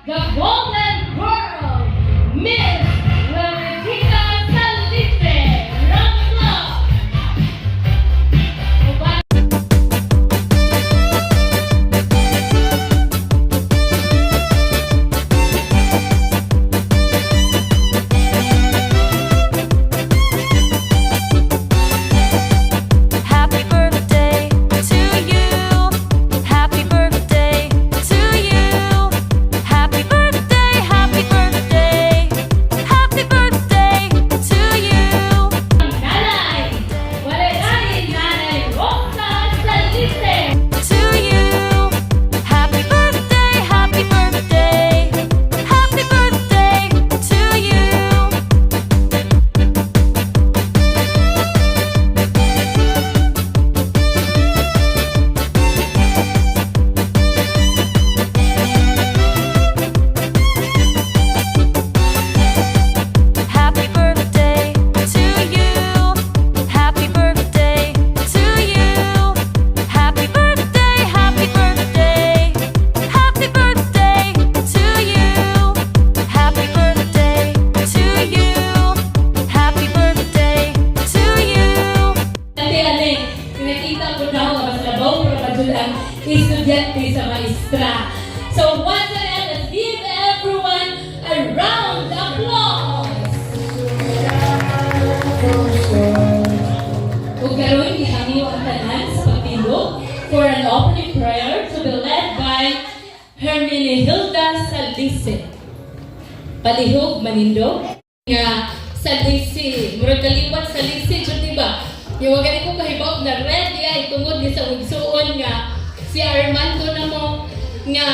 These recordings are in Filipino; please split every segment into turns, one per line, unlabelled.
the Golden Girl, Miss Valentina Salite. Round of applause.
Happy birthday to you. Happy birthday to you. Happy birthday, happy birthday. Happy birthday to you.
Nanay, Walay Nanay Rosa Salite.
To you. Happy birthday, happy birthday. Happy birthday to you. Happy birthday to you. Happy birthday to you. Happy birthday, happy birthday. Happy birthday to you. Happy birthday to you. Happy birthday to you.
Ate-ate, nakita ko na ako mas labaw pero medyo ang estudyante sa maestra. So once again, let's give everyone a round of applause. Kung karoon, ihangyo ang tanan sa pagtindog for an opening prayer to be led by Hermenegilda Saldice. Palihog, manindog. Nga, Saldice. Murag kaliwat Saldice, dyan diba? Yung wag ko kahibawag na red ay tungod ni sa ugsuon nga si Armando na mo nga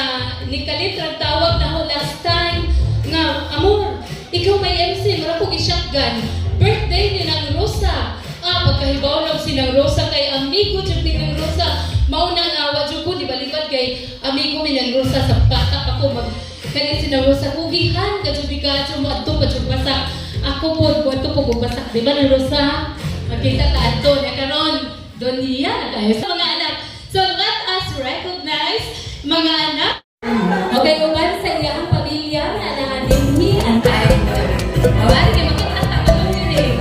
ni Kalitra tawag na ho last time nga amor ikaw may MC mara ko gi-shotgun birthday ni nang Rosa pagkahibaw lang si nang Rosa kay amigo jud ni nang Rosa mao nang awa jud ko di balikat kay amigo mi nang Rosa sa bata ako mag kani si nang Rosa kugihan ka jud ka mo adto pa jud basa ako po buhat ko basak di ba nang Rosa makita ta adto na karon Donia na tayo sa mga anak. So let us recognize mga anak. Okay, uban sa iyang pamilya na nanganimhi ang idol. Awari kayo makikita ko din.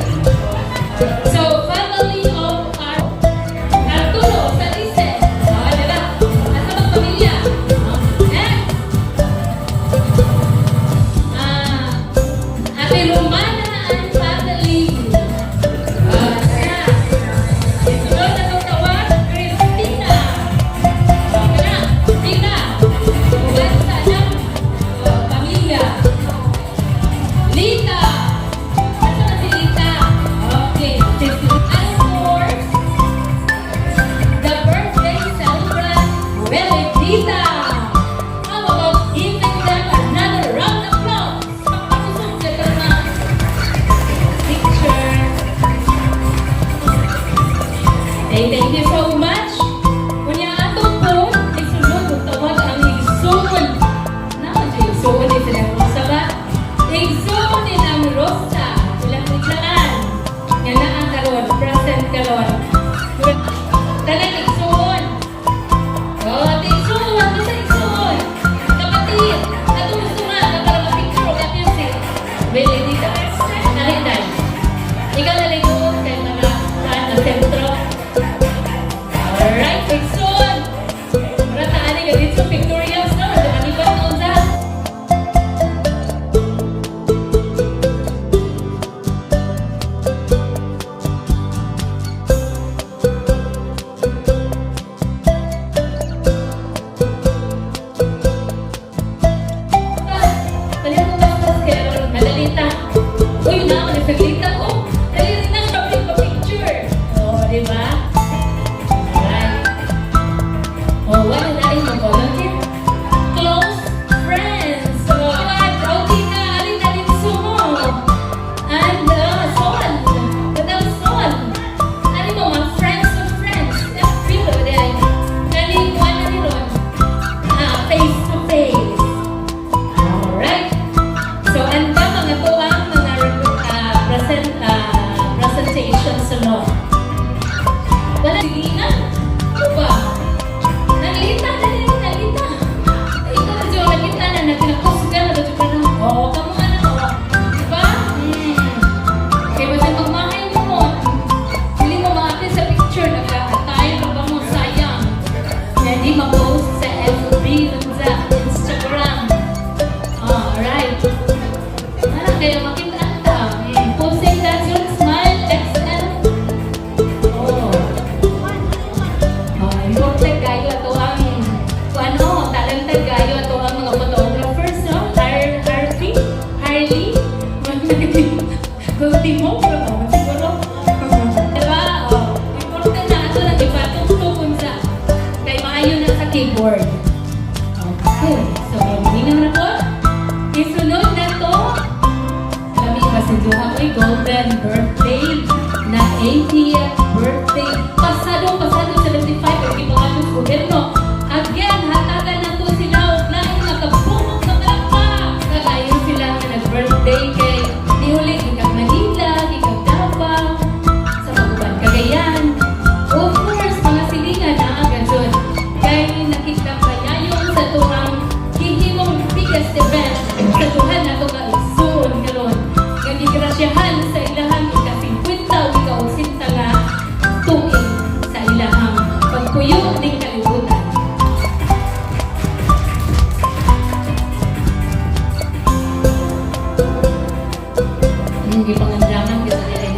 So family of Arturo Salise. Diba? Asa bang pamilya? Next. Ate Romana and family. Thank you so much. Kunya ato po, isunod kung tawag ang igsoon. Naman siya igsoon din sila Rosa ba? Igsoon din ang Rosa. Walang biglaan. Yan na ang karon, present karon. Talang igsoon. Oh, igsoon. Basta igsoon. Kapatid. Ato gusto nga, para mapicture of music. Bili dito. Nalitan. Ikaw naligoon kay mga saan na sentro. Alright, Exxon! Rataan ka dito sa pictorials na. Dami ba ang unsa? Gradyahan na ito ka-igsoon karon. Gagigrasyahan sa ilahang ika-50 o ika-80 nga tuig sa ilahang pagpuyo ng kalibutan. Hindi pangandaman kita na rin.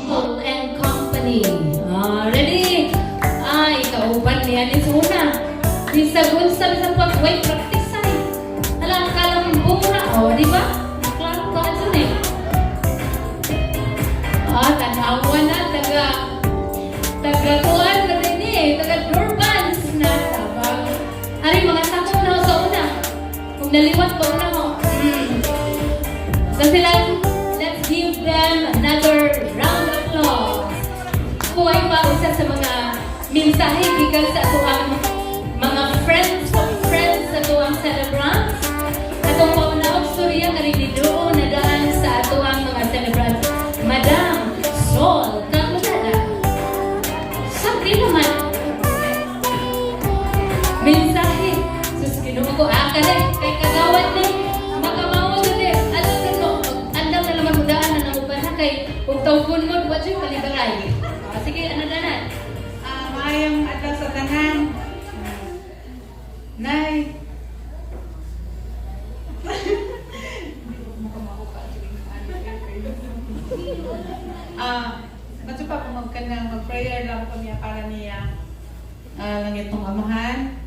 Paul and Company. Ready? Ay, kauban niya ni Suna. Bisagun sa bisang pag-wait practice ay. Alam, akala mo bumura. O, di ba? Naklaro ka ka eh. Tanawan na. Taga-tuan na rin eh. Taga-Durbans na. Tabang. Ari, mga sakong na sa una. Kung naliwat pa una mo. So sila, let's give them another round of applause. Kuhay pa isa sa mga mensahe gikan sa atuang mga friends of friends sa atuang celebrants. Atong paunahog storya karini doon na daan sa atuang mga celebrants. Madam Sol Kaglada. Sabi naman, mensahe. Sus, kinuha ko, kay kagawad ni, makamawag ni, alam ko, andam na naman mudaan na namuban na kay, kung tawgon mo, what's yung paligaray? Sige, ano danan?
Maayong adlaw sa tanan. Nay. Medyo pa pumagkan na mag-prayer lang po niya para niya langit ng amahan.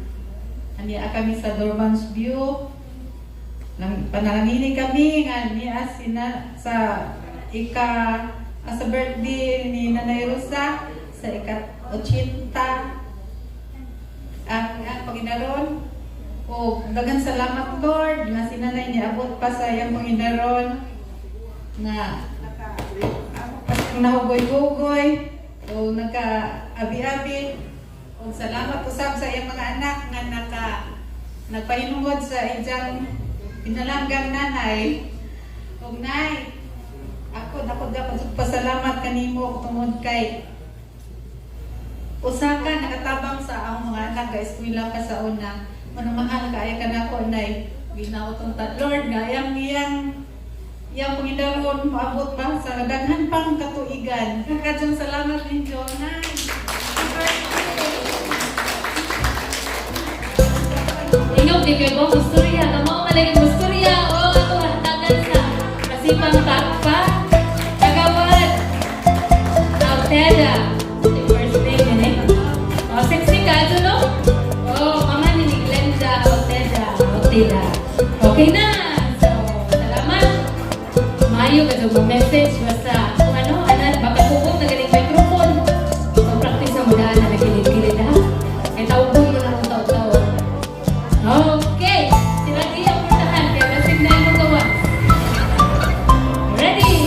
Aniya kami sa Durbans View. Pananganini kami nga niya sa sa birthday ni Nanay Rosa sa ika-80 ang Panginoon. O dagan salamat Lord na si Nanay niya abot pa sa iyang Panginoon na nahugoy-hugoy o nagka-abi-abi. O salamat usab sa iyang mga anak nga nagpahinungod sa iyang pinalanggang nanay. O nay, ako dapat pasalamat kanimo tungod kay usa ka nakatabang sa akong mga anak ka eskwela pa sa una. Manamahal kaya ka nako nay. Ginawa tong Lord nga iyang Panginoon moabot pa sa daghan pang katuigan. Kakadyang salamat ninyo nay.
Ingaw di kay Bong Istorya, kamo malagay mo istorya. O, ako hatagan sa kasipang takpa. Kagawad. Alteda. First name yun eh. O, sexy ka, ito no? O, mama ni Glenda Alteda. Okay na. So, salamat. Mayo ka sa message. Basta, kung ano, baka pupot na galing microphone. So, practice na mo daan na nagilid-gilid ha. Kaya tawag mo na kung tawag-tawag. Okay, sila di ang puntahan kaya basig na yung magawa. Ready?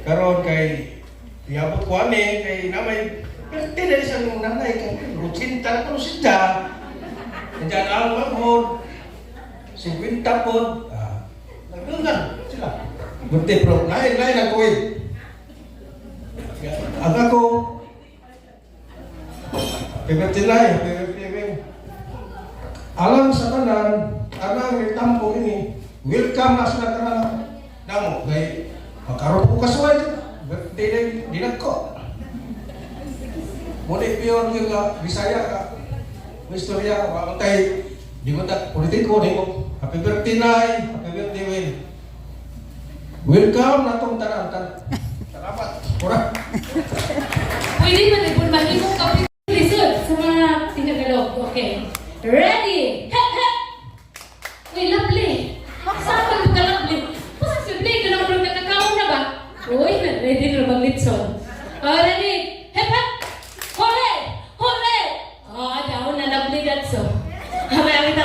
karon kay iabot ko ani kay namay pwede sa nung nanay kay rutsinta ko siya. Nandiyan ang mahon. 50 po. Nagdungan sila. Bunti bro, lain ang kuwid. Aga ko. Pagkatilay, alam sa kanan, anang itampo ini, welcome na sila kanan. Namo, kay makaroon ko kasuway. Di nagko. Muli piyon nga Bisaya ka. Istorya ka kay di mo ta politiko ni mo. Happy birthday Nay, happy birthday Will. Welcome na tong tanan. Salamat. Ora.
Pwede ba nagpun mahimong kapilisod sa mga tinagalog? Okay. Ready? Hep, hep! Uy, lovely! Saan ka lovely? Basta si Blake, ka naman kakakaon na ba? Uy, ready na bang litson? Ready? Hep, hep! Hore! Hore! Daw na lovely that so. Hamay,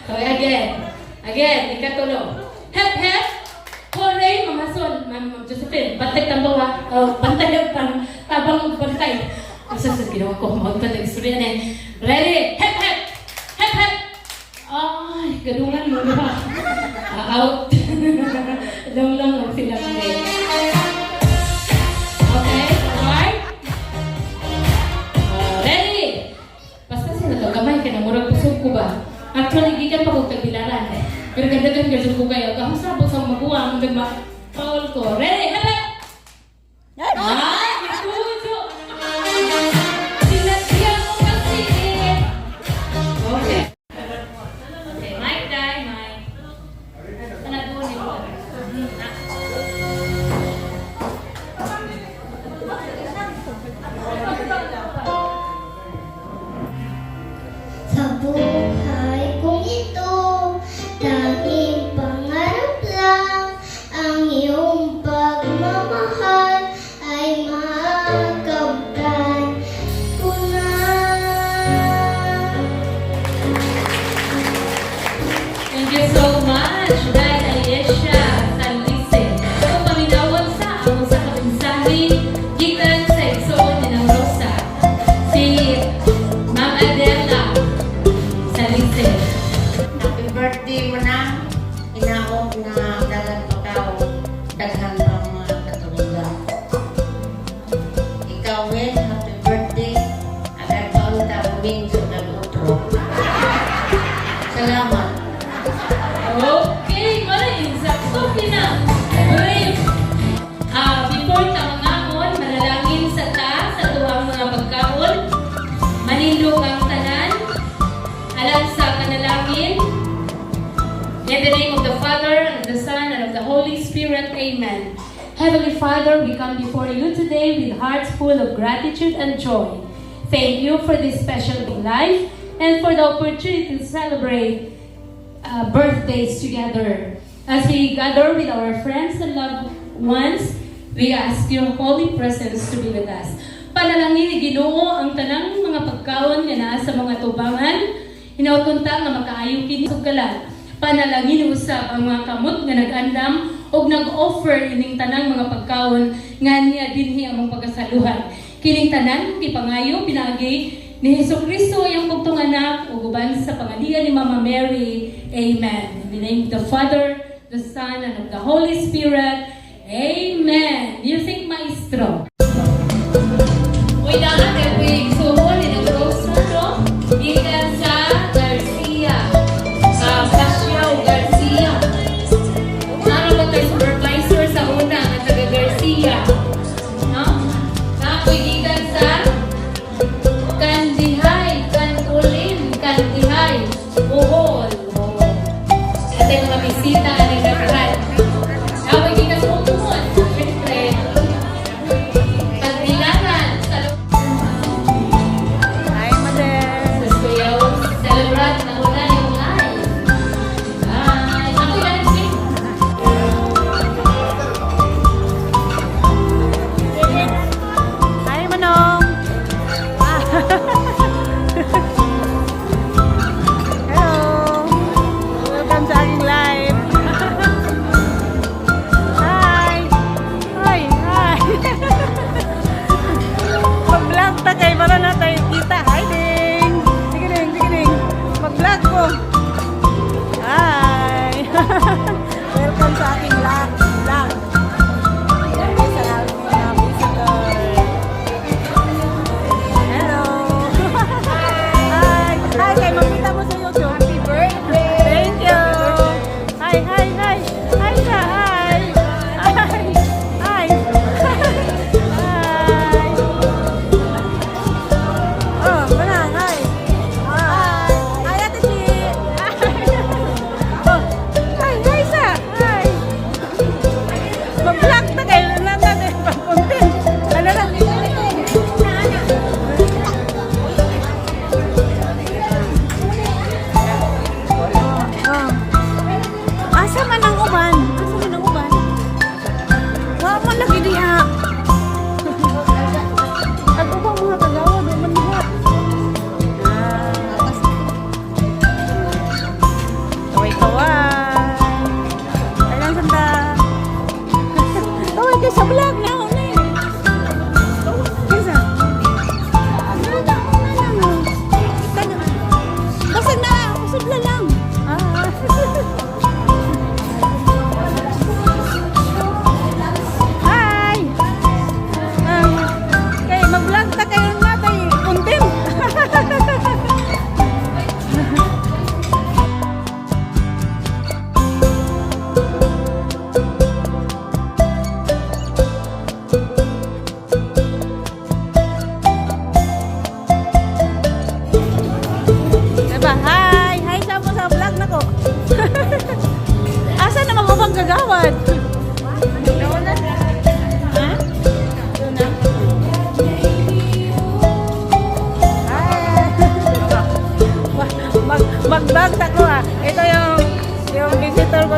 okay, again, ikatulo. Hep, hep! Hore, mamason, Ma'am Josephine, bantay tambaw ha. Bantay ang tabang bantay. Asa sa ginawa ko, magta na istorya na eh. Ready? Hep, hep! Hep, hep! Ay, gadungan mo ba? Out. Lang ang sila kasi. Okay, alright? Ready? Basta sila to, kamay ka na murag pusog ko ba? Actually, gikan pa kong tagbilaran eh. Pero ganda-ganda gasog ko kayo. Kamusabot sa maguwang, mag-paul ko. Ready? Hep, hep! Ay, ikuto! Sinasya mo kasi eh. Okay. Okay, mic die, mic. Tanagunin mo.
Sa buhay kong ito, tanging pangarap lang ang iyong pagmamahal ay makamtan ko na.
Thank you so much, Dad Ayesha Salise. Kung paminawan sa ako sa kapinsari, gikan sa igsoon ni ng Rosa, si Ma'am Adela Salise.
Happy birthday mo na. Inaog na dalan pa kao. Daghan pa mga katuligan. Ikaw, Will, happy birthday. Agar taon tawin sa nag-utro. Salamat.
Okay, maraming sakto na. Brave. Before tamangamon, manalangin sa ta sa tuwang mga pagkaon. Manindog ang tanan. Alam sa kanalangin. In the name of the Father, and of the Son, and of the Holy Spirit, Amen. Heavenly Father, we come before you today with hearts full of gratitude and joy. Thank you for this special life and for the opportunity to celebrate birthdays together. As we gather with our friends and loved ones, we ask your holy presence to be with us. Panalangin ni Ginoo ang tanang mga pagkaon nga naa sa mga tubangan, hinautunta nga makaayo kini sugkalan. Panalangin usab ang mga kamot nga nag-andam og nag-offer ining tanang mga pagkaon nga niya dinhi among pagkasaluhan. Kining tanan ti pangayo pinagi ni Hesukristo iyang bugtong anak ug uban sa pangalian ni Mama Mary. Amen. In the name of the Father, the Son, and of the Holy Spirit. Amen. Music maestro. Uy, dahan kay Uy, suhon ni nag-roaster, no? Ikan sa Garcia. Pasyaw Garcia. Ano ba tayo supervisor sa una nga taga Garcia? No? Ikan sa Kandihay, Kanulin, Kandihay, Bohol. At yung mga bisita na nagkakahan. Ikan sa Umon. Siyempre,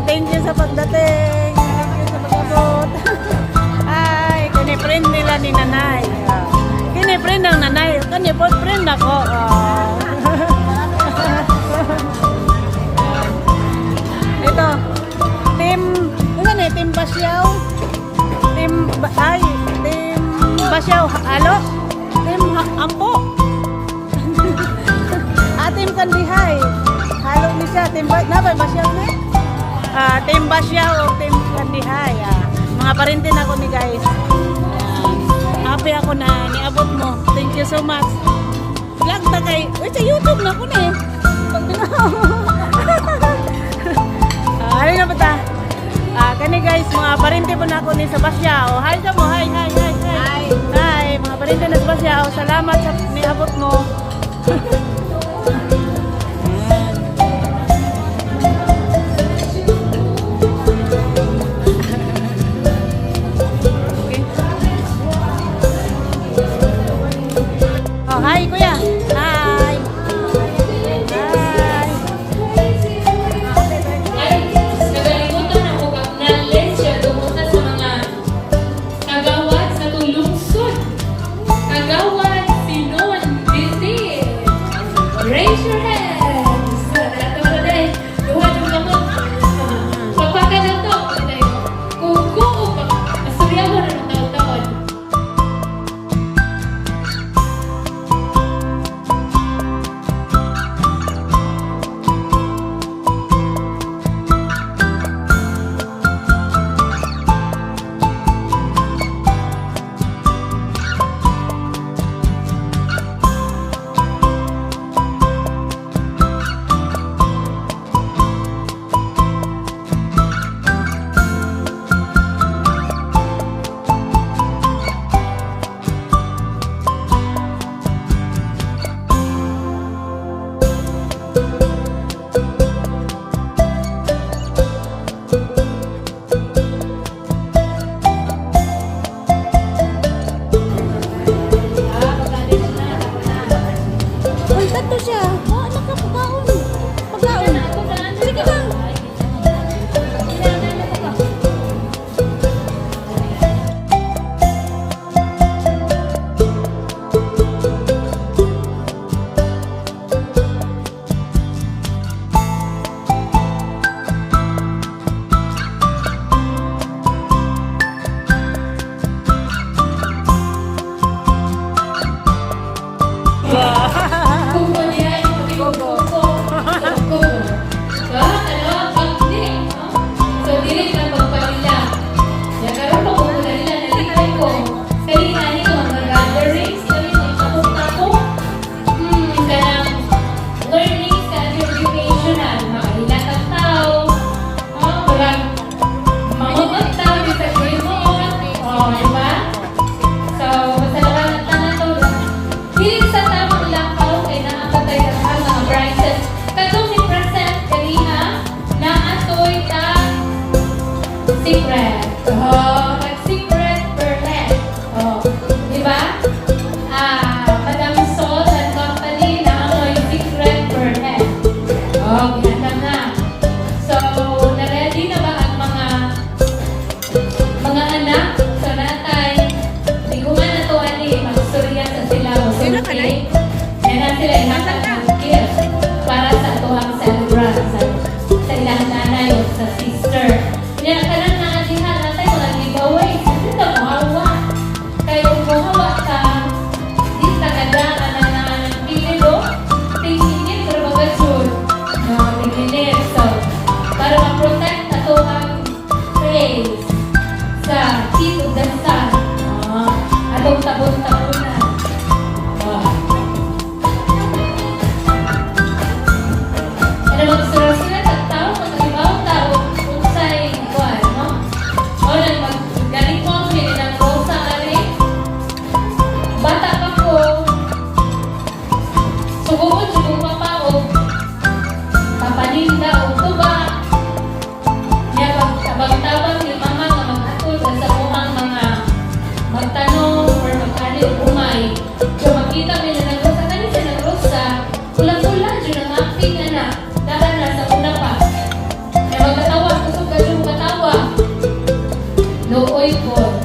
thank you sa pagdating. Thank you sa pag-abot. Ay, kini-friend nila ni nanay. Kini-friend ng nanay. Kini-friend ako. Ito, team, ano eh, team Basyaw. Team Basyaw, alo? Team Ampo. Team Kandihay. Halo ni siya, team Basyaw na eh. Team Basyaw o team Kandihay. Mga parintin ako ni guys. Happy ako na niabot mo. Thank you so much. Vlog ta kay, uy sa YouTube na ko na eh. Ano na ba ta? Kani guys, mga parintin po na ako ni sa Basyaw. Hi ka mo, hi. Hi, mga parintin na sa Basyaw. Salamat sa niabot mo. Hi, kuya. Hi. Hi.
Ay, nagalimutan ako acknowledge siya dumunta sa mga kagawad sa tulungsod. Kagawad Sinon Disease. Raise your hands. Nato ko dahil. Duha yung gamot. Pagpaka na to. Kuko. Masurya mo na ng taon-taon.
Uy, tato siya. Anak ka, pagkaon. Sige lang.
Kuko niya yung kuko. Kuko. So, pagdi. So, dili ka magpalila. Ya, karoon pa kuko na nila nalilay ko. Kanina nito, mga gatherings, kami magkapok-tapok. Kanang learning sa educational. Makailat ang tao. Parang mamamag tao sa remote. Diba? So, masalamat na na to. Dili sa tamang lakaw kay naapatay ka sa mga prizes. Katong ni present kanina na atoy ta secret. Nag-secret Berlin. Diba? Madam Sol and company na atoy secret Berlin. Ginagam na. So, na-ready na ba ang mga anak? So, natay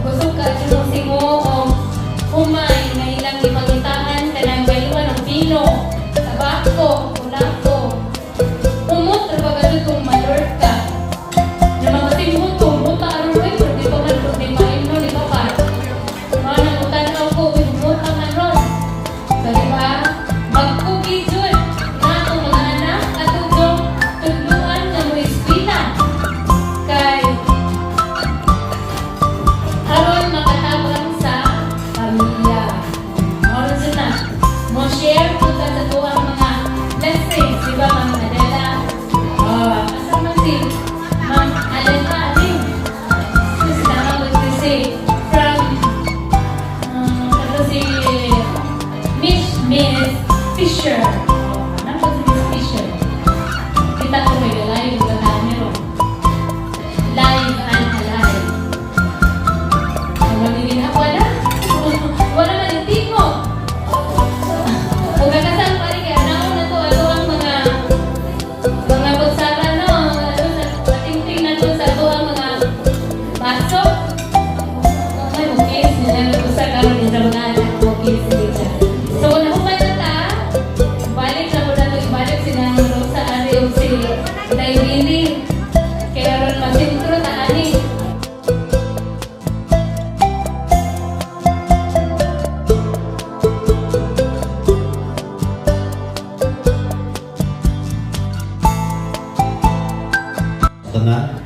kusog ka singo o humay nga ilang ipangitaan kanang bayuan ng pino, tabako, ulako. Umot ra bagay kung malort ka. Na mga timot ko, muta aron ay di pa man di maino ni papa. Mga utanaw ko umot ang aron. So di ba? Magpugi jud na ang mga anak at tudluan nga mo eskwela. Kay aron makatabang sa pamilya. Oras na. Mo share ko sa tuwang mga lessons, di ba Ma'am Adela? Asa man si Ma'am Adela din. Kasi tama ko si from si Miss Fisher. Nako si Miss Fisher. Kita ko may live na camera. Live and alive. Wala din ako wala. Wala man yung tiko. Kung kakasal pa rin kaya naon na to ato ang mga kutsara no. Pating-ting na to sa ato ang mga baso. May mukis nila kusa karon din sa mga anak mukis nila. So nahumay na ta. Balik na po na to ibalik si Nang Rosa Ari o si Daibili. Kaya ron masintro ta ani.
Tanan,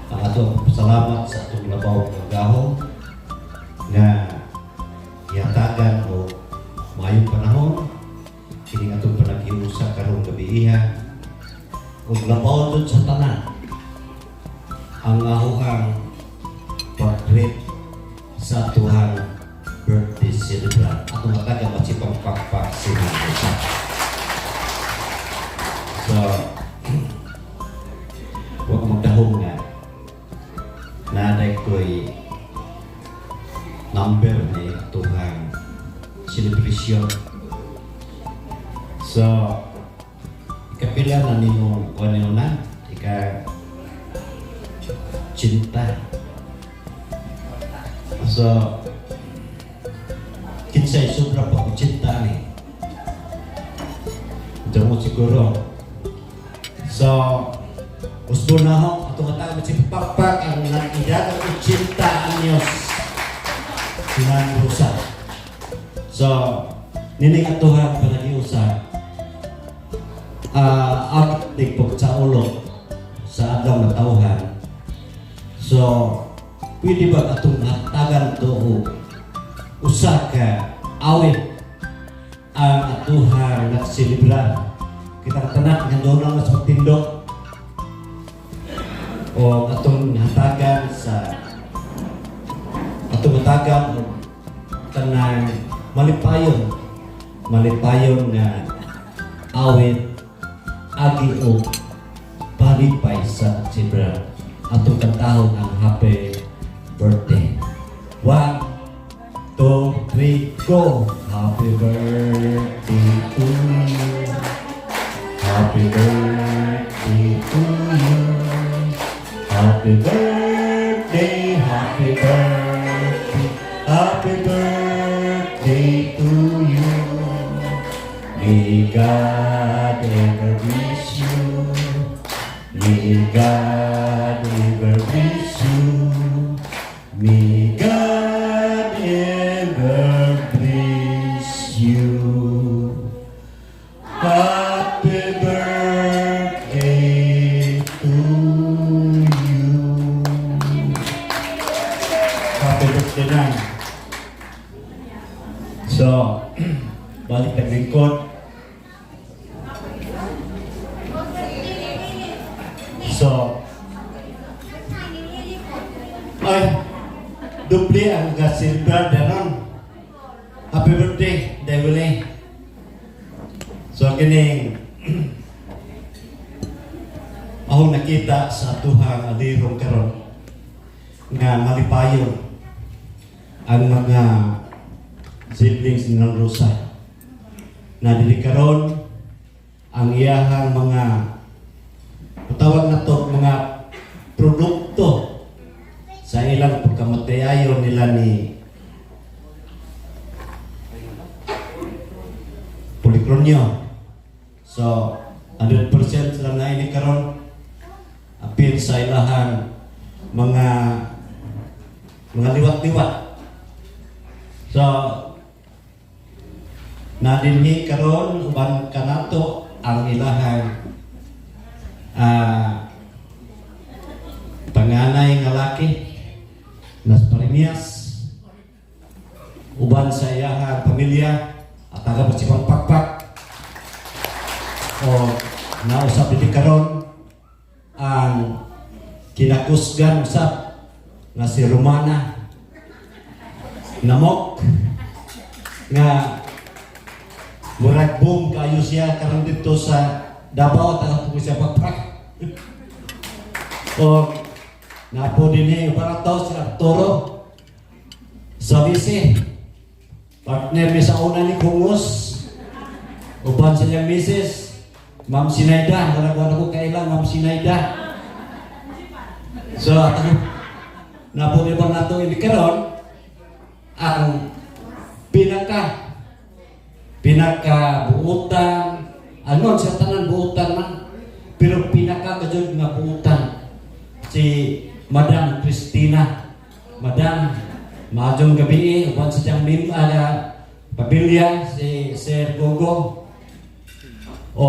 ang atong salamat sa atong labaw ng gahong nga ihatagan o maayong panahon kining atong panaghiusa karong gabi ug labaw dun sa tanan ang ahuhang pag-greet sa atuhang birthday celebrant atong hatagan masipang pakpak siya. So, huwag magdahong nga naday ko'y number ni tuhang celebration. So, ikapila na nimo ano na cinta. So, kinsay sobra pa ko cinta ni. Ito mo siguro. So, gusto na ho, atong matawag si Pakpak ang nag-idagang ng cinta ang Diyos. Sinang Rosa. So, nining atuhang panagiusa, arkitek po sa ulo sa adlaw na tawhan. So, pwede ba atong hatagan to usa ka awit ang atuhang nagsilibran? Kita katanak nga doon lang mas magtindok o atong hatagan sa atong hatagan o tanang malipayon nga awit agi o palipay sa sibra atong kantahon ang happy birthday. 1, 2, 3, go! Happy birthday to you. Happy birthday to you. Happy birthday, happy birthday, happy birthday to you. May God ever bless you. May God ever bless you. May God ever bless you. Happy birthday to you. Happy birthday na. So, balik ang lingkod. So, ay, doble ang gasilbran danon. Happy birthday, Devil. So, kining ako nakita sa tuhang alirong karon nga malipayon ang mga siblings ni Nang Rosa na dili karon ang iyahang mga tawag na to mga produkto sa ilang kamatayayon nila ni Policronio. So 100% sila na ini karon apil sa ilahan mga liwat-liwat. So nadinhi karon uban kanato ang ilahan panganay nga laki nas Parimias uban sa iyahang pamilya at taga Basibang Pakpak o nausap dito karon ang kinakusgan usap nga si Romana namok nga murag boom kayo siya karon dito sa Davao taga siya Pakpak o napo din para tao si Arturo Savisi partner ni sa una ni Kungos uban sa niyang misis Ma'am Sinaida nalagwan ako kailan Ma'am Sinaida so napo din ba nato ini karon ang pinaka buutan anon sa tanan buutan man pero pinaka kajud nga buutan si Madam Cristina Madam maajong gabi uban sa siyang pamilya si Sir Gogo o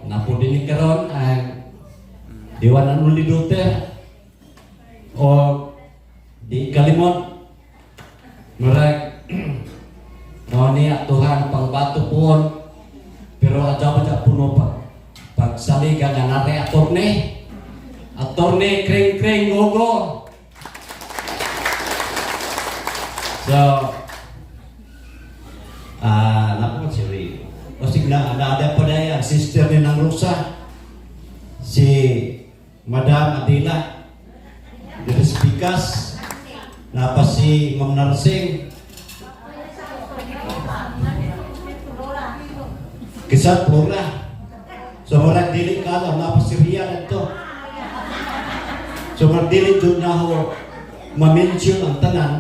napo din karon ang Diwanan Uli Duter o di kalimot murag no ni atuhan pangbato puon pero adya pa puno pa pagsaligan na natin attorney Kring Gogo so napo si Osig na ada pa dahil ang sister ni ng Rosa si Madam Adila Diris Pikas napa si Ma'am Narsing Kisat Flora so murag dili ka alam napa si Ria nito so murag dili doon na ho ma-mention ang tanan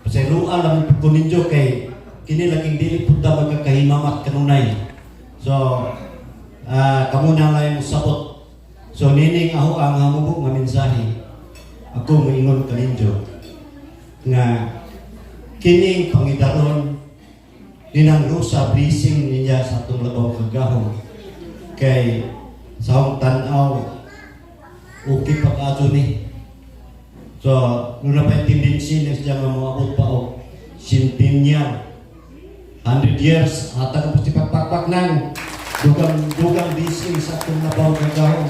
kasi luan lang po ninyo kay kini laging dili punta magkakahimamat kanunay so kamo na lang sabot so nining ako ang hamubog nga mensahe ako maingon kaninyo nga kining pangidaron ninang Rosa blessing niya sa atong labaw kagahom kay sa akong tanaw okay pag-ato ni so nung napaintindihan siya nga maabot pa o centennial 100 years atag po si Pakpak nang dugang blessing sa atong labaw kagahom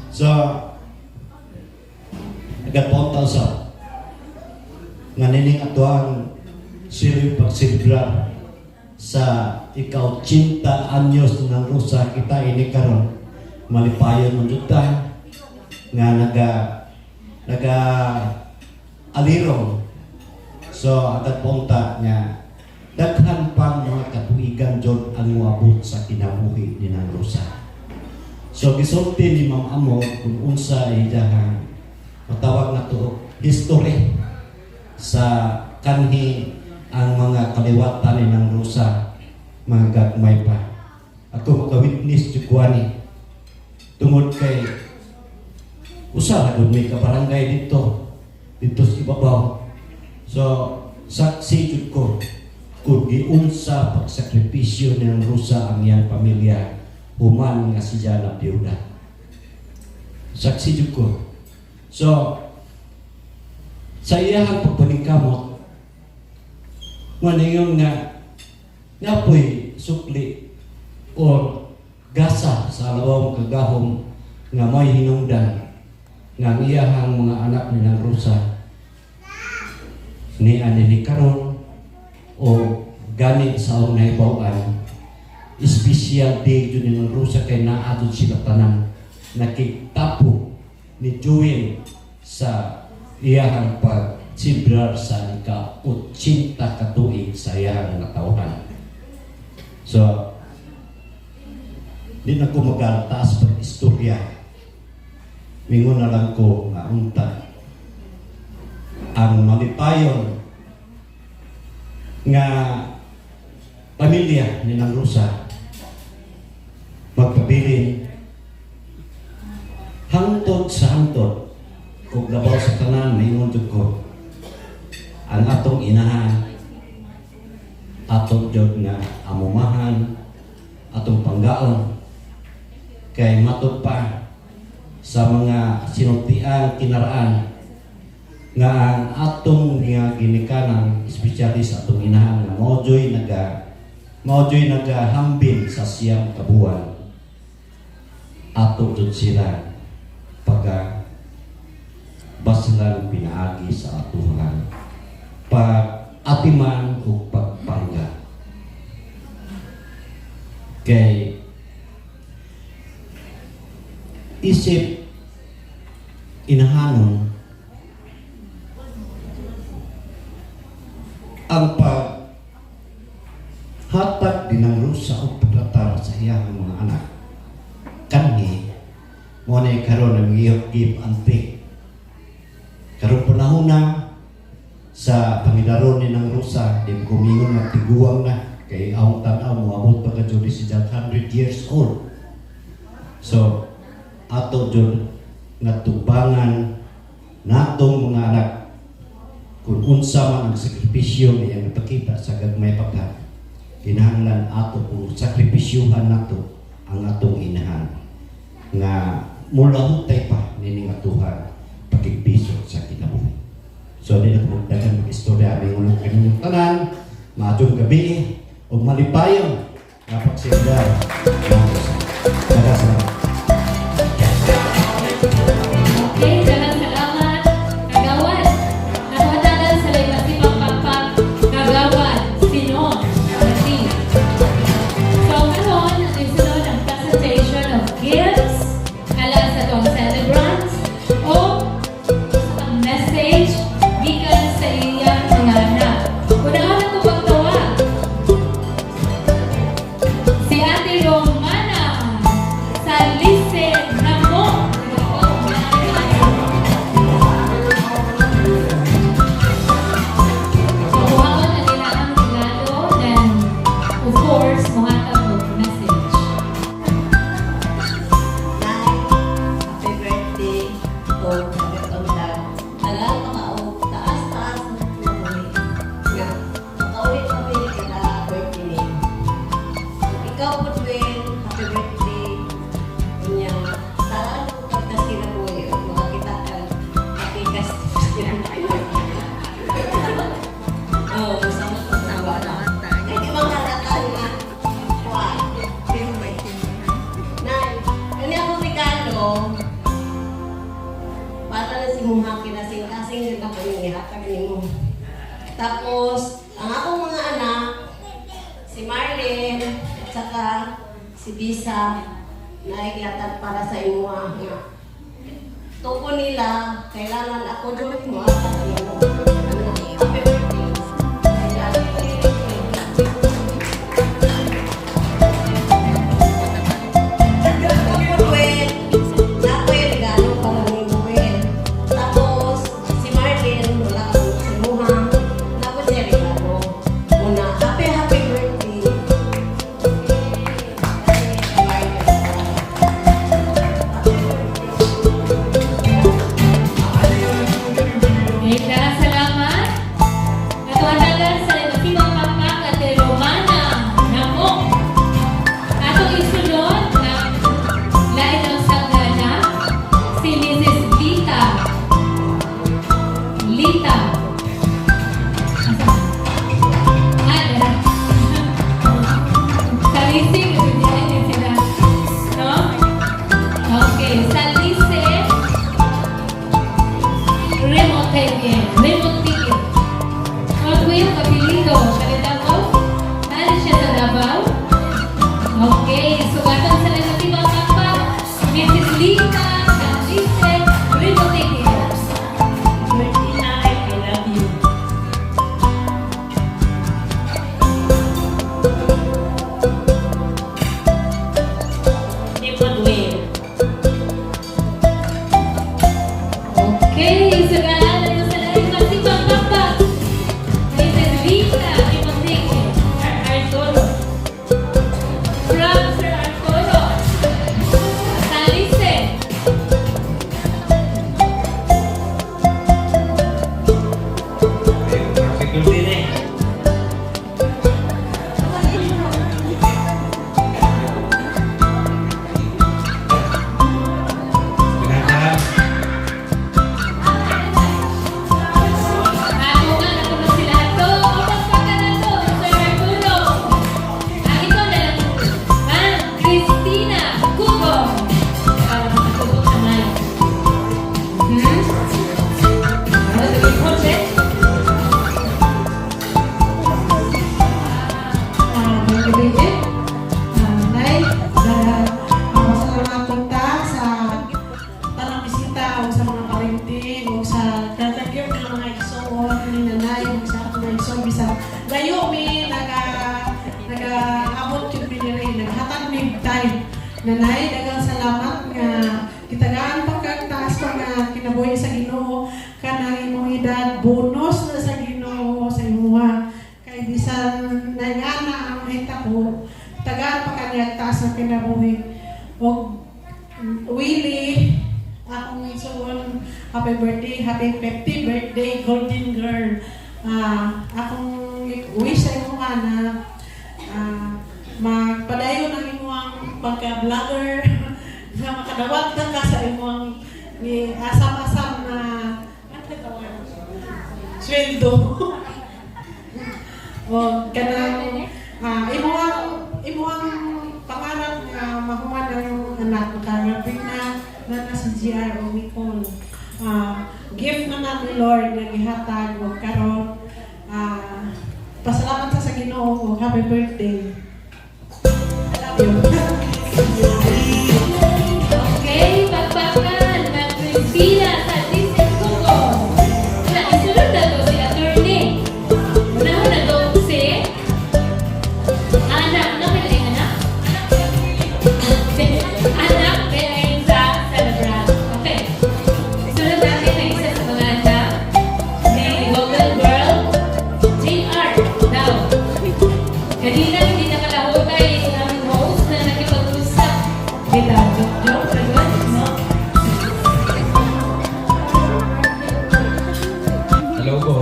so nagapunta sa nga nining ato ang sili pagsilibrar sa ikaw 80 anyos ng Rosa kita ini karon malipayon mo juta nga naga alirong so agad punta nga daghan pang mga katuigan jud ang moabot sa kinabuhi ni ng Rosa so gisulti ni Ma'am Amo kung unsa iyang matawag na to history sa kanhi ang mga kaliwatan ni ng Rosa mga gagmay pa ako maka-witness jukwani tungod kay usa ra gud may kabarangay dito sa ibabaw so saksi jud ko kung giunsa pagsakripisyo ni ng Rosa ang iyang pamilya human nga siya na biyuda saksi jud ko so sa iyang pagpaningkamot manayon nga napoy sukli o gasa sa lawang kagahom nga may hinungdan nga iyahang mga anak ni ng Rosa ni ani karon o gani sa unay bawaan special day jud ni ng Rosa kay naadto sila tanan nakitapo ni Joel sa iyahang pagsibrar sa ika-80 katuig sa iyahang natauhan. So, di na ko magtaas pag istorya. Mingon na lang ko nga unta. ang malipayon nga pamilya ni Nang Rosa magpabilin hangtod sa hangtod kung labaw sa tanan na ingon ko ang atong inahan atong jud nga amumahan atong panggaon kay matud pa sa mga sinultiang kinaraan nga ang atong nga ginikanan espesyali sa atong inahan nga maudyoy nagahambin sa siyang kabuan ato jud sila pagka baslan pinaagi sa atuhan pag atiman o pagpangga kay isip inahanon ang paghatag din ng Rosa o paglatar sa iyang mga anak kanhi mo na karon ang give and take karon panahon na sa pangidaron ni ng Rosa di kumingon na tiguang na kay ang tanaw mo abot pa ka jud si 100 years old so ato jud nga tubangan natong mga anak kung unsa man ang sakripisyo nga iyang ipakita sa gagmay pagkat kinahanglan ato kung sakripisyuhan nato ang atong inahan nga mula hutay pa nining atuhan pagigbiso sa kinabuhi. So di na kumagdagan mag-istorya aming unong kaninyong tanan maadong gabi o malipayon nga pagsindaw salamat.
Okay, daghang salamat. Kagawad. Nakahatagan sa Limbatipang Pagpag. Kagawad. Sinon. Kasi. So, karon ang isunod ang presentation of gifts alang sa itong celebrants o ang message gikan sa iyang mga anak. Unahan ako pagtawag. Si Ate Romana sa Lise Namo. Mabuhaon ang ilang regalo and of course, muhatag mo message.
Happy birthday o kagatawdan. Alam ka o taas-taas na buhay. Nga, makaulit-ulit ka na birthday ni. Ikaw po, Dwayne, happy birthday. Kunya, saan ko pagkas kinabuhi o makakita ka happy kas kinabuhi. Oo, masama ko tawa na. Hindi bang kalatan na? Kuwan. Nay, kani ako regalo. Para na si Muha kinasing-kasing din ako yung ihatag ni mo. Tapos, ang akong mga anak, si Marlene, at saka si Bisa, na ikihatag para sa imuha nga. Tupo nila, kailangan ako doon mo at mo. Happy birthday.
Salamat. Natuhatagan sa Limbatipang Pagpag Ate Romana Namo. Atong isunod ng lain ng sanggana si Mrs. Lita. Sa lising, hindi sila. No? Okay. Sa lising, remote tigil. Huwag mo yung kapili
birthday. Pinagdahan.
Ako nga, nakulo sila to. Kapag pa ka na to, Sir Arturo. Ito na lang. Ma'am Christina Cugo. Makakubo sa mic. Ano, sabi ko, check?
Mga Nay, masalamat kita sa tanang bisita o sa mga parente o sa tatagyo ng mga igsoon ni Nanay o sa ato mga igsoon bisa layo mi nag-abot yung piniri naghatag mi time. Nanay, dagang salamat nga kitagaan pagkagtaas pa nga kinabuhi sa Ginoo kanang imong edad bonus na sa Ginoo sa imuha kay bisan nangana ang mahita ko tagaan pa kanya taas ng kinabuhi o Willie akong isuon happy birthday, happy 50th birthday golden girl. Akong wish sa imo na magpadayon ang imong pagka-vlogger na makadawat na ka sa imong asam-asam na sweldo. O kanang imuang pangarap nga mahuman ang anak makarapin na si GR o Nicole. Gift na namin Lord na gihatag o karon pasalamat sa Ginoo o happy birthday. I love you.
Okay, pagpakan, Ma'am Christina sa Disney Cugo. Sa isunod na to si Attorney. Unahon na to si anak. Ano kaya yung anak? Anak Belenza Celebrat. Okay. Sunod natin na isa sa mga anak ni Golden Girl, JR. Now, kanina hindi nakalahutay ang aming host na nakipag-usap. Kita, joke, sagot, no?
Hello po,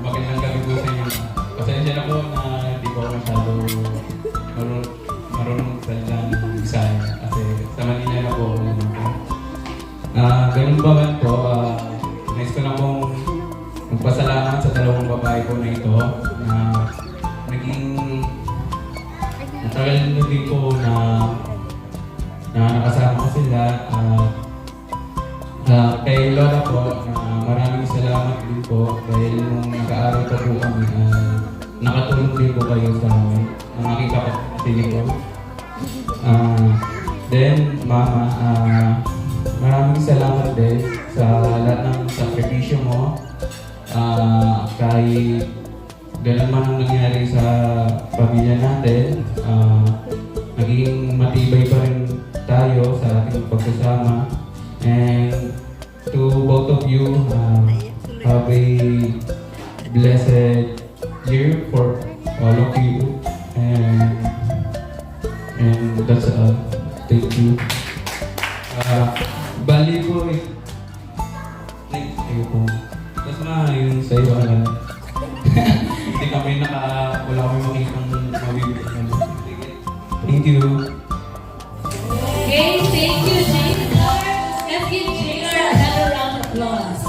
magandang gabi po sa inyo. Pasensya na po na hindi po ako masyado marunong salita ng Bisaya kasi sa Manila na po ako lumaki. Ganun ba man po, nais ko na pong magpasalamat sa dalawang babae ko na ito na naging matagal na din po na nakasama ko sila. Kay Lola po, maraming salamat din po dahil nung nag-aaral pa po kami, nakatulong din po kayo sa amin, ang aking kapatid ko. Then, Mama, maraming salamat din sa lahat ng sakripisyo mo. Kahit ganun man ang nangyari sa pamilya natin, naging matibay pa rin tayo sa ating pagsasama. And to both of you, have a blessed year for all of you. And that's all. Thank you. Bali po eh. Thank you po. Tapos yung sa iyo, hindi kami wala kami makikang mabibigyan. Thank you.
Okay, thank you, JR. Let's give JR another round of applause.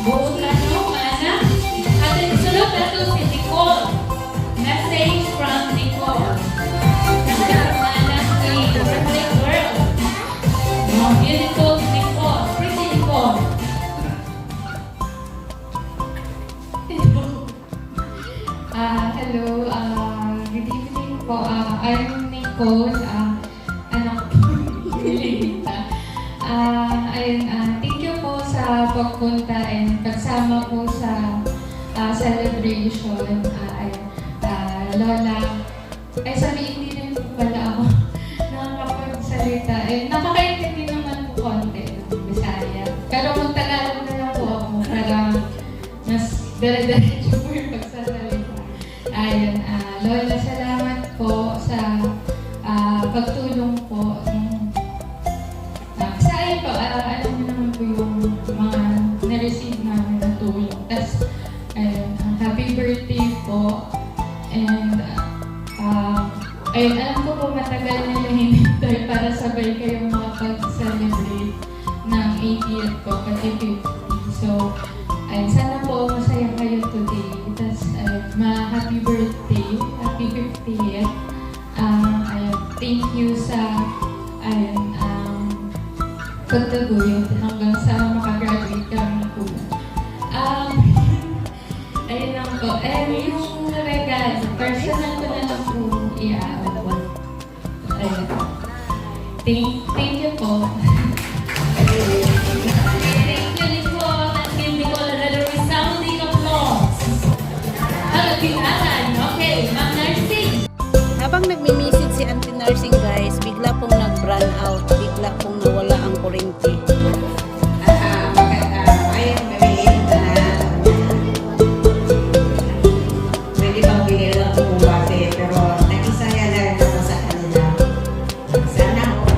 Buong tanong, mana. At sunod na to si Nicole. Message from Nicole. Mana si birthday girl. Oh, beautiful Nicole. Pretty Nicole.
Hello, good evening po. I'm Nicole, anak po ni Lita. Thank you po sa pagpunta and pagsama po sa celebration. Lola, sabihin din po pala ako nakakapagsalita. Nakakaintindi naman po konti ng Bisaya. Pero mag-Tagalog na lang po ako para mas dire-diretso po yung pagsasalita. Ayun, Lola, salamat po sa pagtulong po. Sa akin po, alam mo naman po yung mga na-receive namin na tulong. Tapos, ayun, happy birthday po. And ayun, alam ko po matagal nila hinintay para sabay kayong makapag-celebrate ng 80th ko, kasi 50. So, ayun, sana po masaya kayo today. Tapos, happy birthday, happy 50th. Ayun, thank you sa pagtaguyod hanggang sa makagraduate kami po. Ayun lang po. Yung regalo, personal ko na lang po i-aawat. Ayun. Thank you po.
Thank you, Nicole. Let's give Nicole another resounding applause. Halapitan. Okay, Ma'am Nursing.
Habang nagmi-message si Auntie Nursing guys, bigla pong nag-brown out, bigla pong nawala ang kuryente.
Ayun, mamiliin ka na. Pwede bang bilhin lang kung base, pero nakisaya na rin ako sa kanila. Sana ako.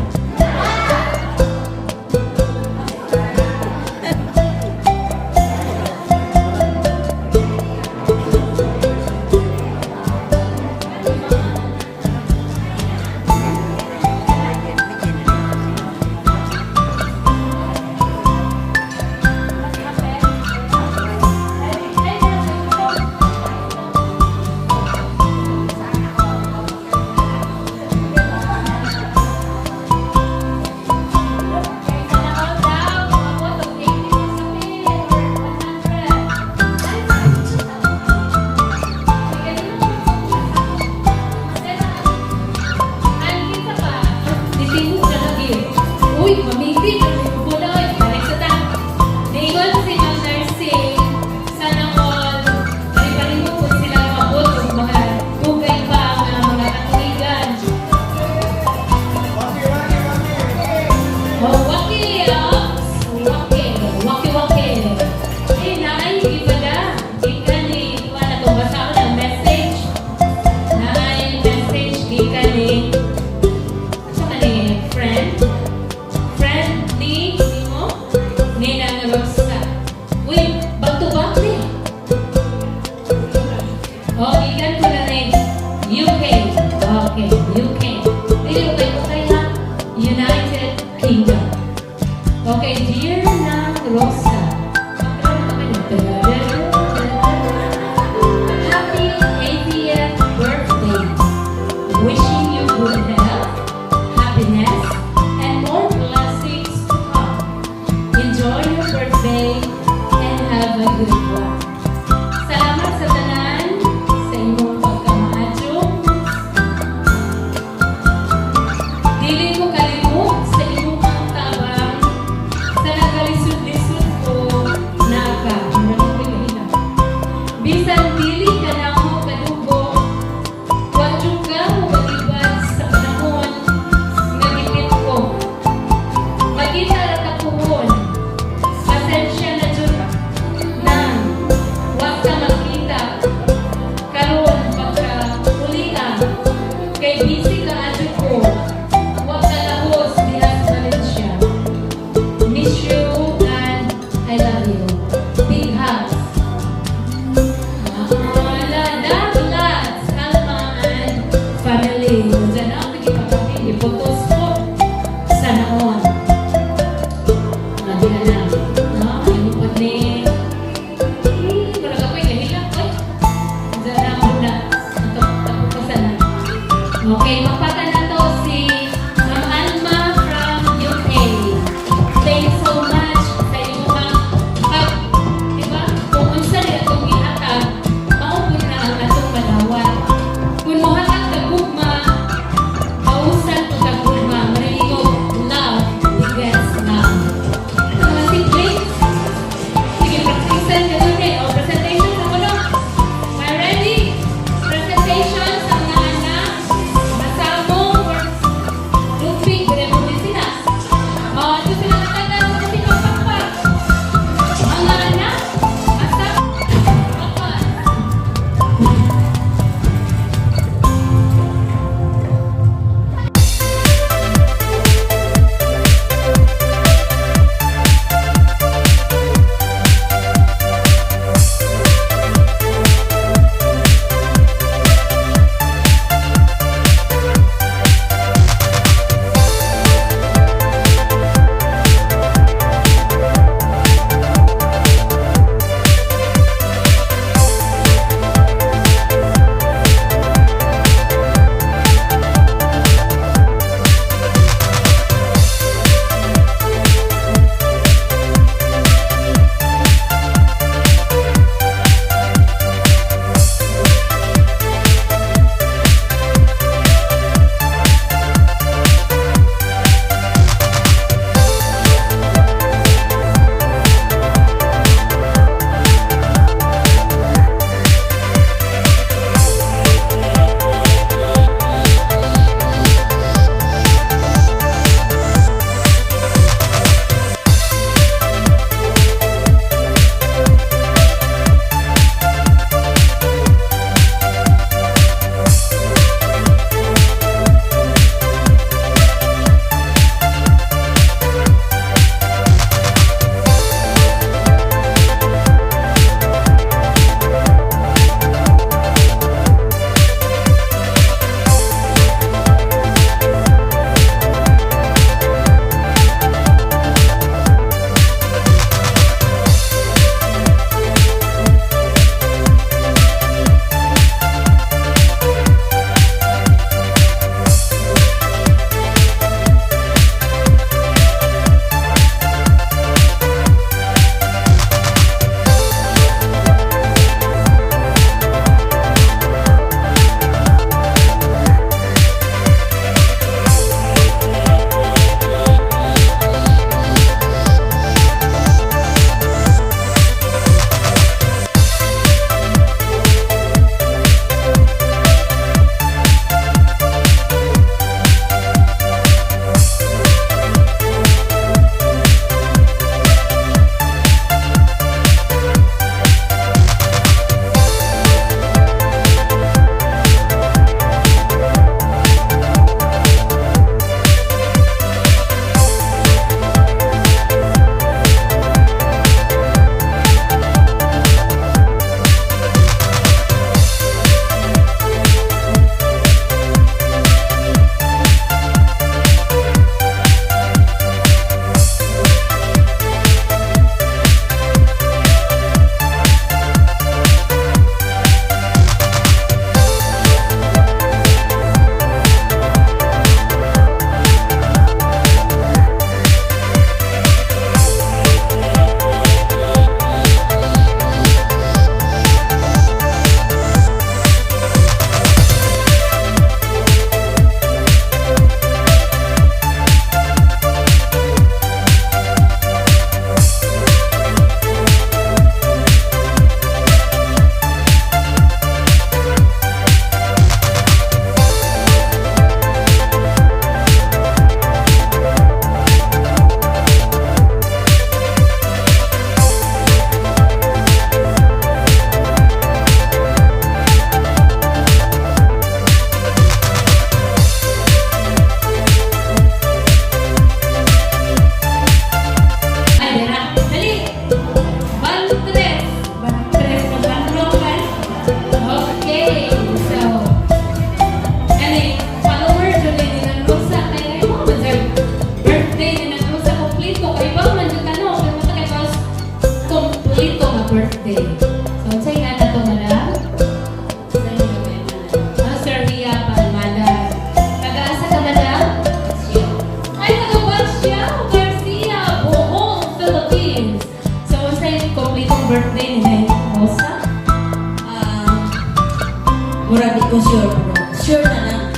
Mura di ko sure, pero sure na lang.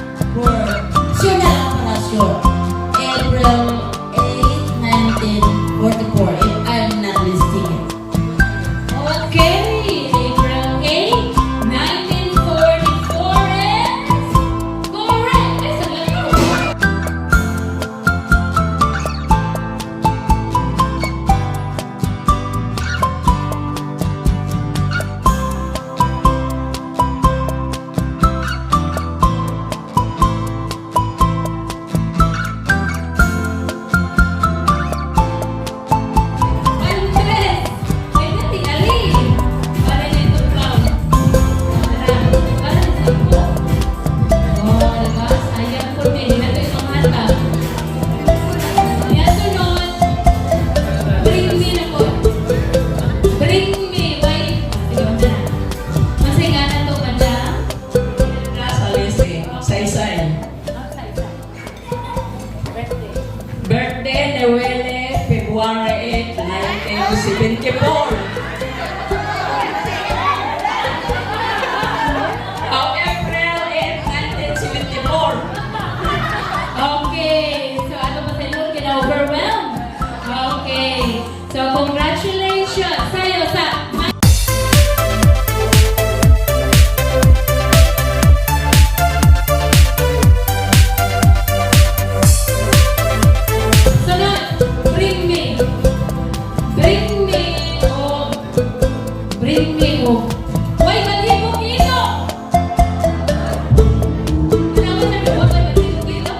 Sure na lang para sure. April 8, 1944, if I'm not mistaken.
Okay, April 8, 1944 is correct. Listen, let's go. Andres, ay dati ali. Para nito clown. Para nito po. Oh, diba? Sayang po din. Ito isang hata. Yan sunod. Bring me na po. Bring me. Why? Sige, wala na. Masinga na to, madam.
Sa lise, say-say. Birthday ni Wele, February 8, 1974. April 8, 1974.
Okay, so ano ba sa inyo? Kina-overwhelmed? Okay, so congratulations sa'yo sa sunod, bring me. Bring me, oh. Bring me, oh. Why, malibog ito? Ano sabi mo, why, malibog ito?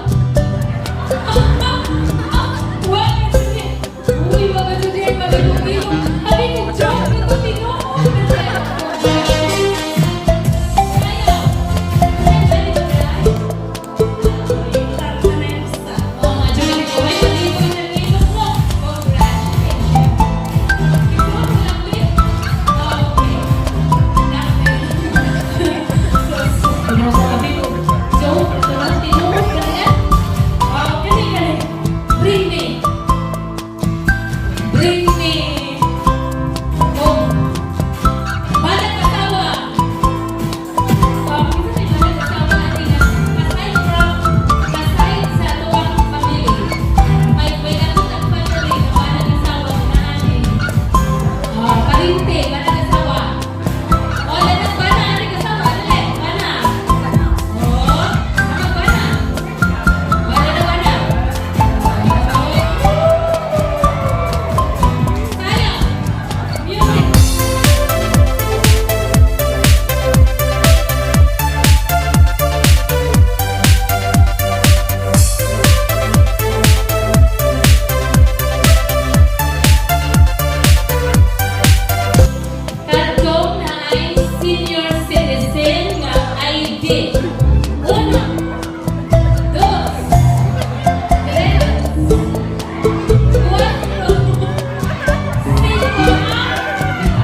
Why, sige. Uy, mga sige, malibog ito. Sabi ko, joke, ito, tino. Ayaw. Ay, malibog na. Oh, mga joke, why, malibog na ito mo? Congratulations. Bring me. Bring me. Oh. Balik kasawa. Kita sa balik kasawa ating aside sa tuwang family. May natot ang family na balik kasawa na ating. Parinte, balik kasawa. Oh, lahat bana ating kasawa. Dali, bana. Oh, sama bana. Bana na bana. Sayang. Music. Katong na ay senior citizen nga ID. Uno, dos, tres, cuatro, cinco.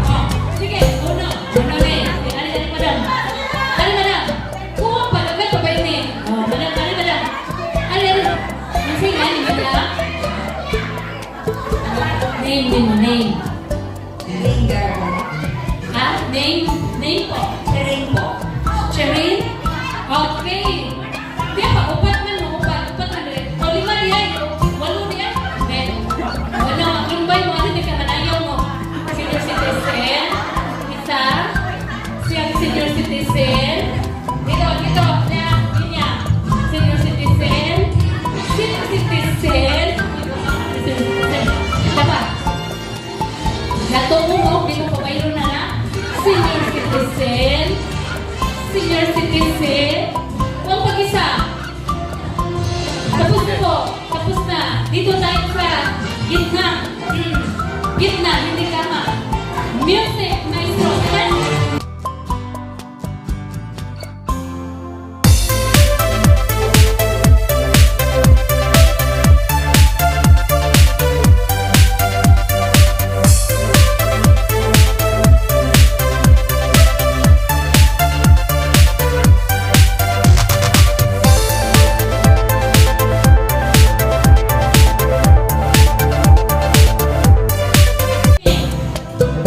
Oh, sige, uno. Uno na eh. Ano, madam? Ano, madam? Kuha pa, dapat pa ba yun eh? Oh, madam, ano, madam? Ano? Masing, ano, madam? Name.
Ringer.
Ha? Name po.
Ring po.
Cherin? Okay. Di pa, upat man mo, upat man rin. O, 5 diyan, 8 diyan. Okay. Ano, magbay mo, ano di ka manayaw mo? Senior citizen, isa, siyang senior citizen, dito, niya, senior citizen, dapat. Natungo mo, dito po mayroon na senior citizen, huwag pag-isa. Tapos na. Dito tayo sa gitna. Gitna, hindi kama. Music, maestro.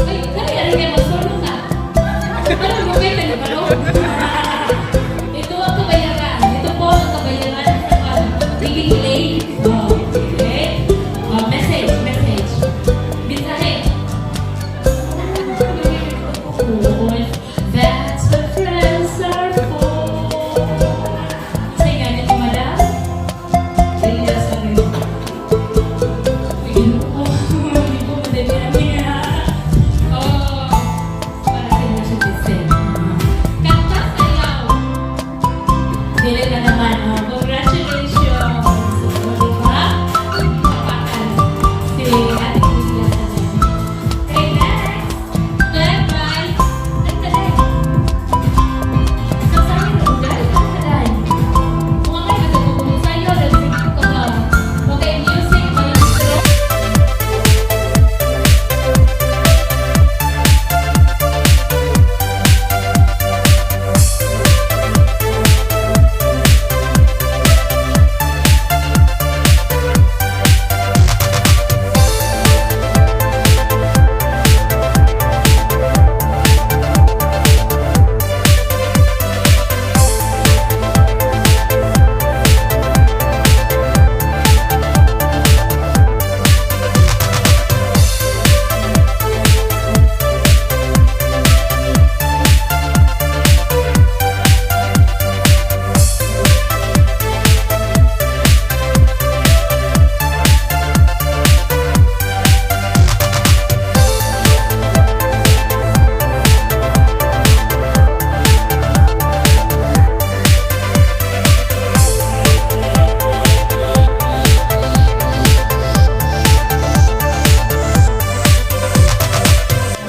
Ay, kaya rin kayo magsulong ka. Parang gumita niyo ba, no? boys. That's what friends are for. Say nga niyo, madam. Yes, sabi mo. Hindi ko madali niya. Oh, para sa inyo siya disem. Kanta sayaw. Dili na naman. Oh, congratulations. So, di ba? Kapakan. Si Ate Lucia sa namin. Okay, next. Led by Nagtaday. Sasabi mo, dahil Nagtaday. Kung ang kayo nagpupunta sa'yo, dahil sige ko ba? Okay, music, maestro.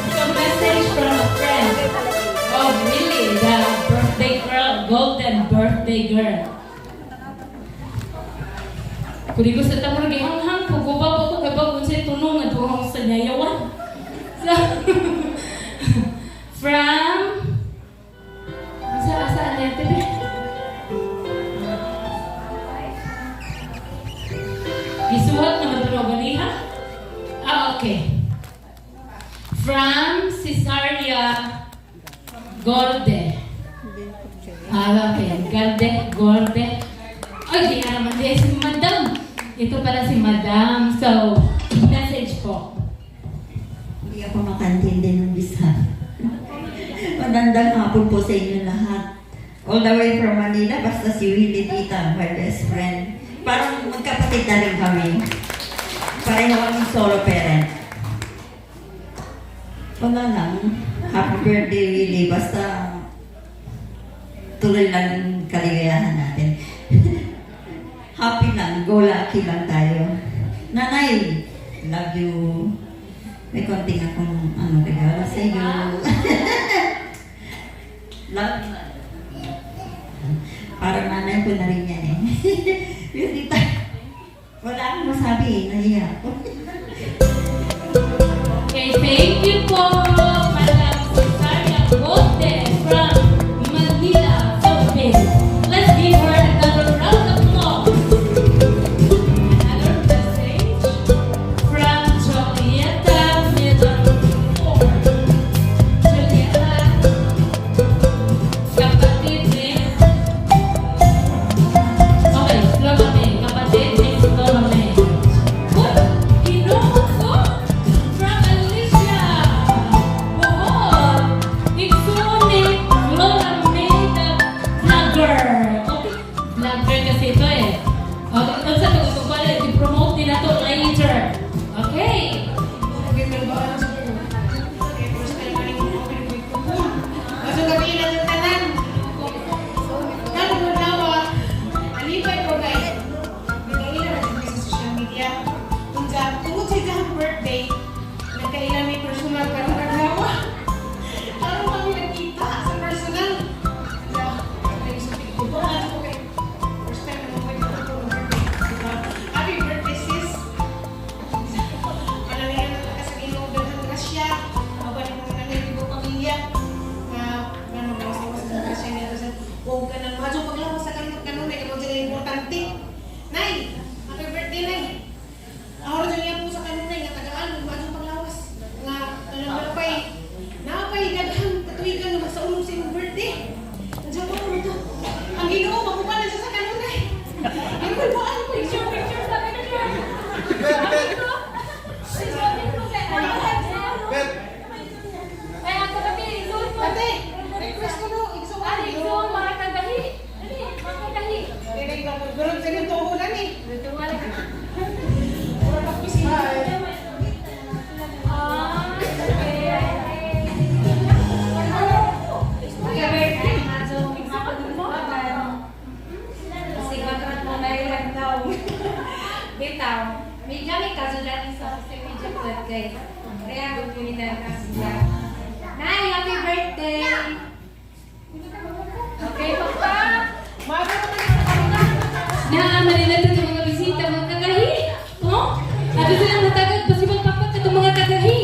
So, message from a friend. Oh, really? The birthday girl, golden birthday girl. Kuri ko sa tamang gihanghang, puguba po ko kay bagong siya tunong at buhang sa nyayawan. So, from... Saan na ito? Gisuhat na matulogan niya? Ah, okay. From Cesaria Gorde. Ah, okay. Gorde. Ay, di na naman din si Madam. Ito pala si Madam. So, message po.
Hindi ako makantindi ng Bisaya. Magandang hapon po sa inyo lahat. All the way from Manila, basta si Willie Tita, my best friend. Parang magkapatid na rin kami. Pareho kami solo parent. Wala lang. Happy birthday, Willie. Basta tuloy lang yung kaligayahan natin. Happy lang. Go lucky lang tayo. Nanay, love you. May konting akong regalo sa iyo. Love you. Parang nanay ko na rin yan eh. Yung tita, wala akong masabi eh. Nahiya ako.
Okay, thank you po, Madam Cesaria Gorde from Manila, Philippines. Let's give her another round of applause. Another message from Julieta Middleford. Julieta, kapatid ni... Okay, slow kami. Kapatid ni slow kami. Uy, Ginoo ko! From Alicia!
Pero ganito ko lang eh.
Bitaw, may kami kasudan sa media club guys. Kaya gupunitan ka sila. Nay, happy birthday! Okay, papa? Na, manilata sa mga bisita, mga kagahi. Oh? Ato silang matagad, pasibang papa ka itong mga kagahi.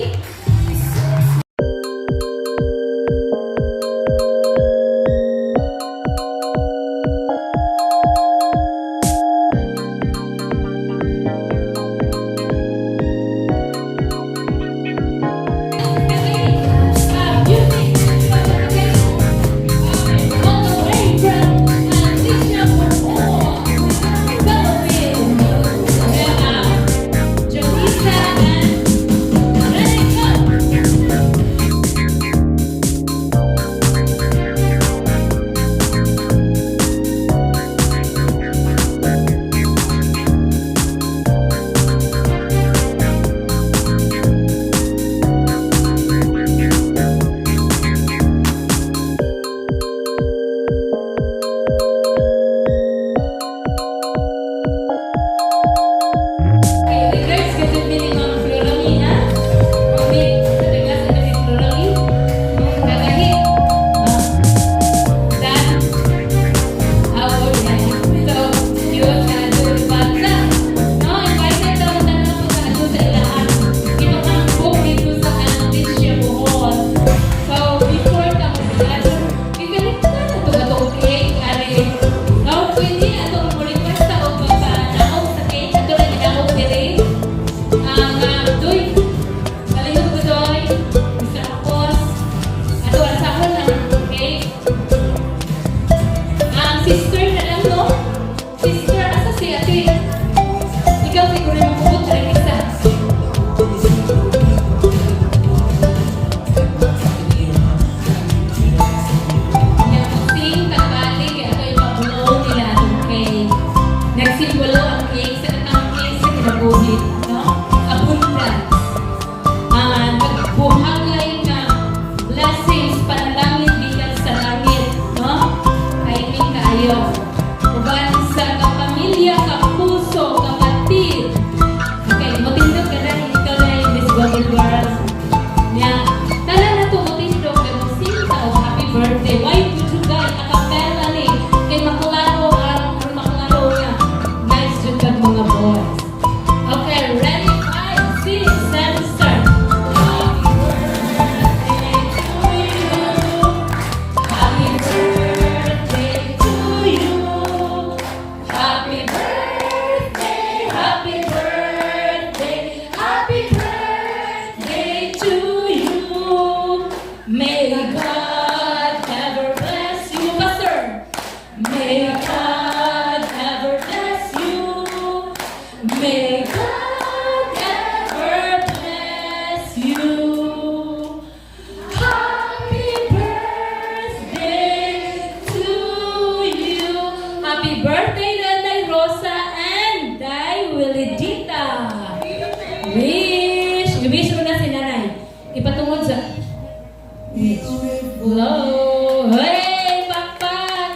Hello! Hey, Pakpak!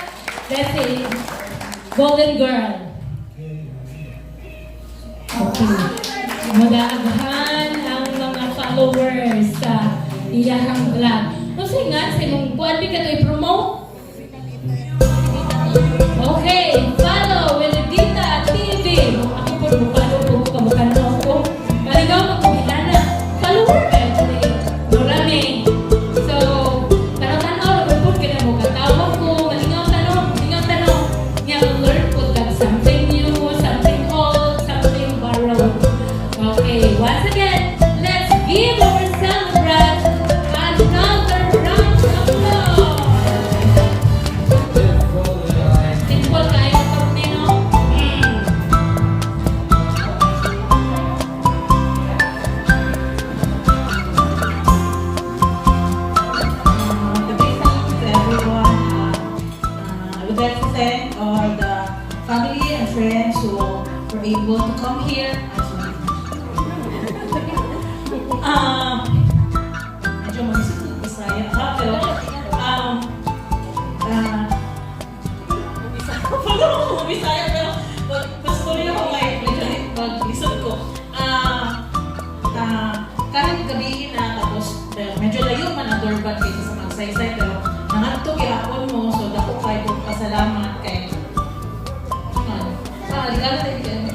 That's it. Golden Girl. Okay. Mag-aagahan ang mga followers sa iyahang vlog. Kasi nga, sa imong kuwan ka ito i-promote? Okay, follow Wilidita TV. Ako po, bukano po, kamukano ako. Kaligaw magpumita na. Follower ka ito eh. Marami. So, tanong-tanong, report ka na mo. Katawag ko, malingaw tanong. Nga, learn po ka something new, something old, something borrowed. Okay, once again, let's give our celebrant another round of applause. Simple kayo, Cornino.
Good evening to everyone. I would like to thank all the family and
able to come here. Medyo mag-isip ng Bisaya ha, pero pagod ako Bisaya, pero pastorya ko medyo mag-isip ko. Kahit gabi na, tapos medyo layo man ang Durban kaysa sa Magsaysay, pero nangatog ihapon mo, so dako kayo kong pasalamat kay ligado na yun.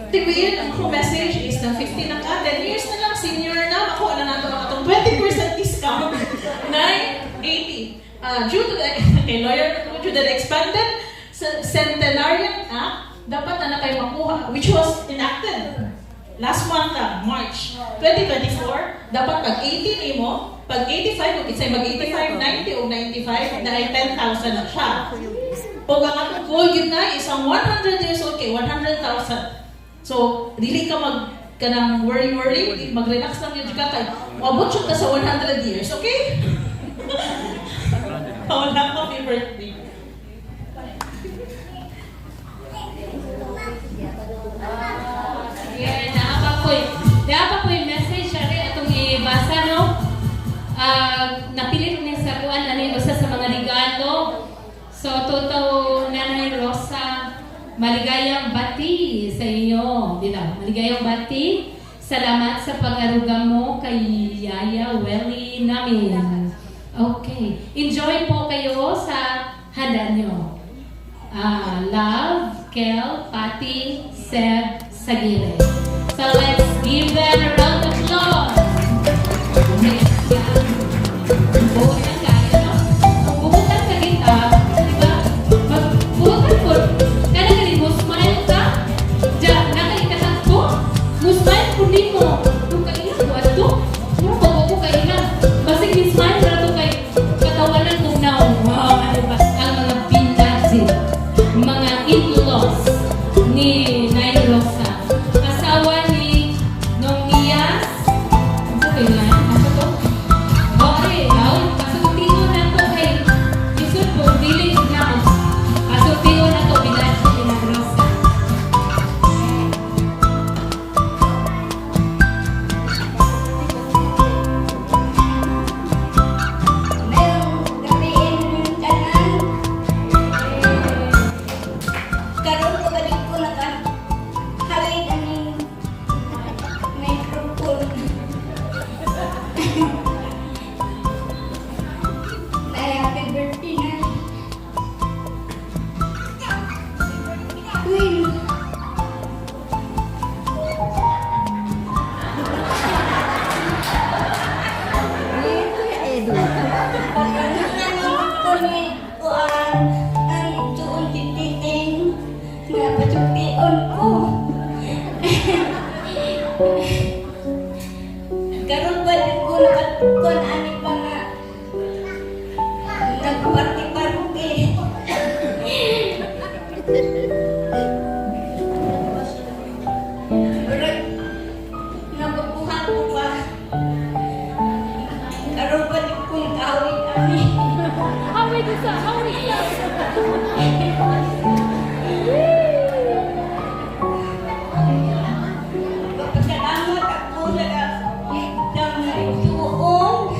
Tigwiin ang kong message is na 50 na ka, 10 years na lang, senior na, makuha na natin ang atong 20% discount na 80. Due to the expanded Centenarian Act, dapat na kayo makuha, which was enacted last month March 2024, dapat pag 80 mo, pag 85, kung isa'y mag-85, 90 o 95, na ay 10,000 na siya. Kung ang atong goal yun na, isang 100 years old kay 100,000. So, dili ka kanang worry, mag-relax lang yun ka kay, mabot siya ka sa 100 years, okay? Wala ko, happy birthday.
Yeah, naapa po yung message ari atong ibasa no. Napilit ni sa kuan ani usa sa mga regalo. So totoo Nanay Rosa, maligayang bati sa inyo, di ba? Maligayang bati. Salamat sa pag-aruga mo kay Yaya Welly namin. Okay. Enjoy po kayo sa handa nyo. Love, Kel, Patty, Seb, Sagire. So let's give them a round of applause. Buhutan kayo, no? Ang buhutan sa kita, di ba? Buhutan po. Kaya galing mo, smile ka. Diyan, nakalimutan ko. Smile po din mo. Kung kailan ko, ato. Yung bago ko kailan. Basig ni smile, pero ito kay katawanan kong now. Wow, ano ba? Ang mga pindaji, mga in-laws ni Nay Rosa. Asawa ni Nong Iyas. Ano ba yun? Ano to? Okay, pasutingo na to kay Yusuf po, dilig na ako. Pasutingo na to, binasa ni Nay Rosa.
Merong gabiin ng tanan. Karoon ko balik ko na ka. Harin ang microphone. Ay, happy birthday na. Queen. Karon ba ko nakatuon ani pa nga nagparty-party. Murag nababuhan ko pa. Karon ba kung kawit ani.
Hawig isa, hawig isa.
Papasalamat ako sa ituon.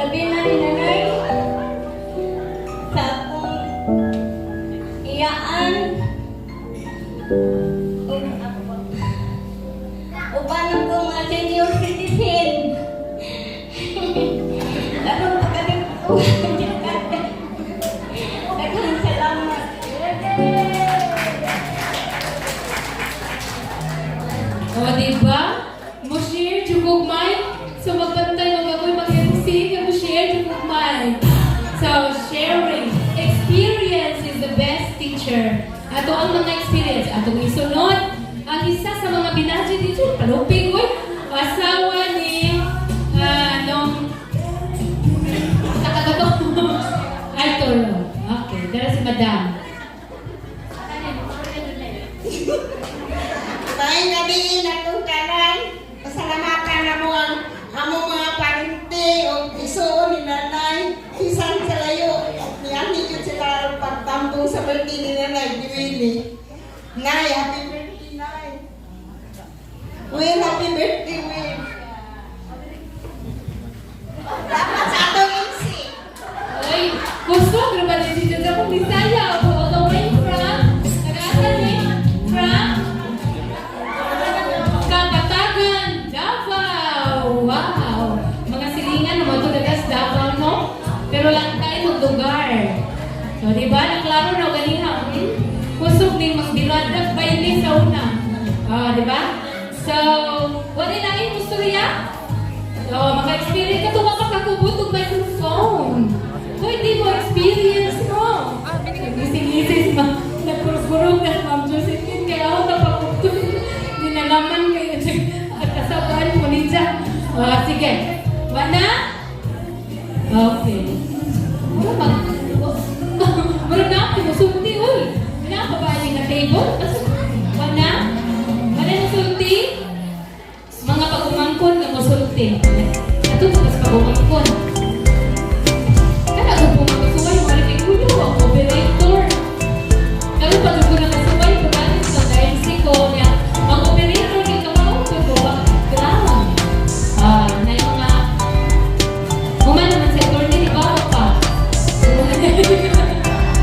Labi na ni Nanay sa akong iyaan. Uban ako nga senior citizen. Karon pagaling ko. Daghang salamat.
O, diba? Mo-share, chukugmay. So, magbantay, magagoy, mag-MC, mo-share, chukugmay. So, sharing. Experience is the best teacher. Ato ang mga experience. Atong isunod. Ang isa sa mga binaji dito, palupig, oy. Asawa ni, nung, sa kagato. Arthur. Okay, dara si Madam.
May nabiin akong tanan, pasalamatan na mo ang among mga parente o iso ni nanay, bisan sa happy birthday, Will. Dapat sa atong MC.
Ay, gusto ko ba din si Jada kung Bisaya? Huwag ka wait, Frank. Nag-aasal ni Frank. Kapatagan, Davao. Wow. Mga silingan naman ito dagas Davao, no? Pero lang tayo ng lugar. So, di ba? Naklaro na ganina. Kusog ni magbiladag ba hindi sa una? Di ba? So, wala na yung musturya? So, maka-experience ka ito makakakubot ng microphone. Kung hindi mo experience mo. Gising-gising ma. Nagkurkurog na Ma'am Josephine. Kaya ako napakutun. Hindi na naman kayo. At kasabaan mo ninja. Sige. Wana? Okay. Marag na ako. Musulti. Uy. Pinapabali na table. Wana? Wana musulti? Mga pag-umangkon na musulti. Ito mas pag-umangkon. Kaya kung pumagkasuway, maraming kulo ang operator. Pero pag ko na kasuway, pagkakas sa KMC ko niya, ang operator niya kamao ko ko background. Na yung mga naman sa attorney, di ba ako pa?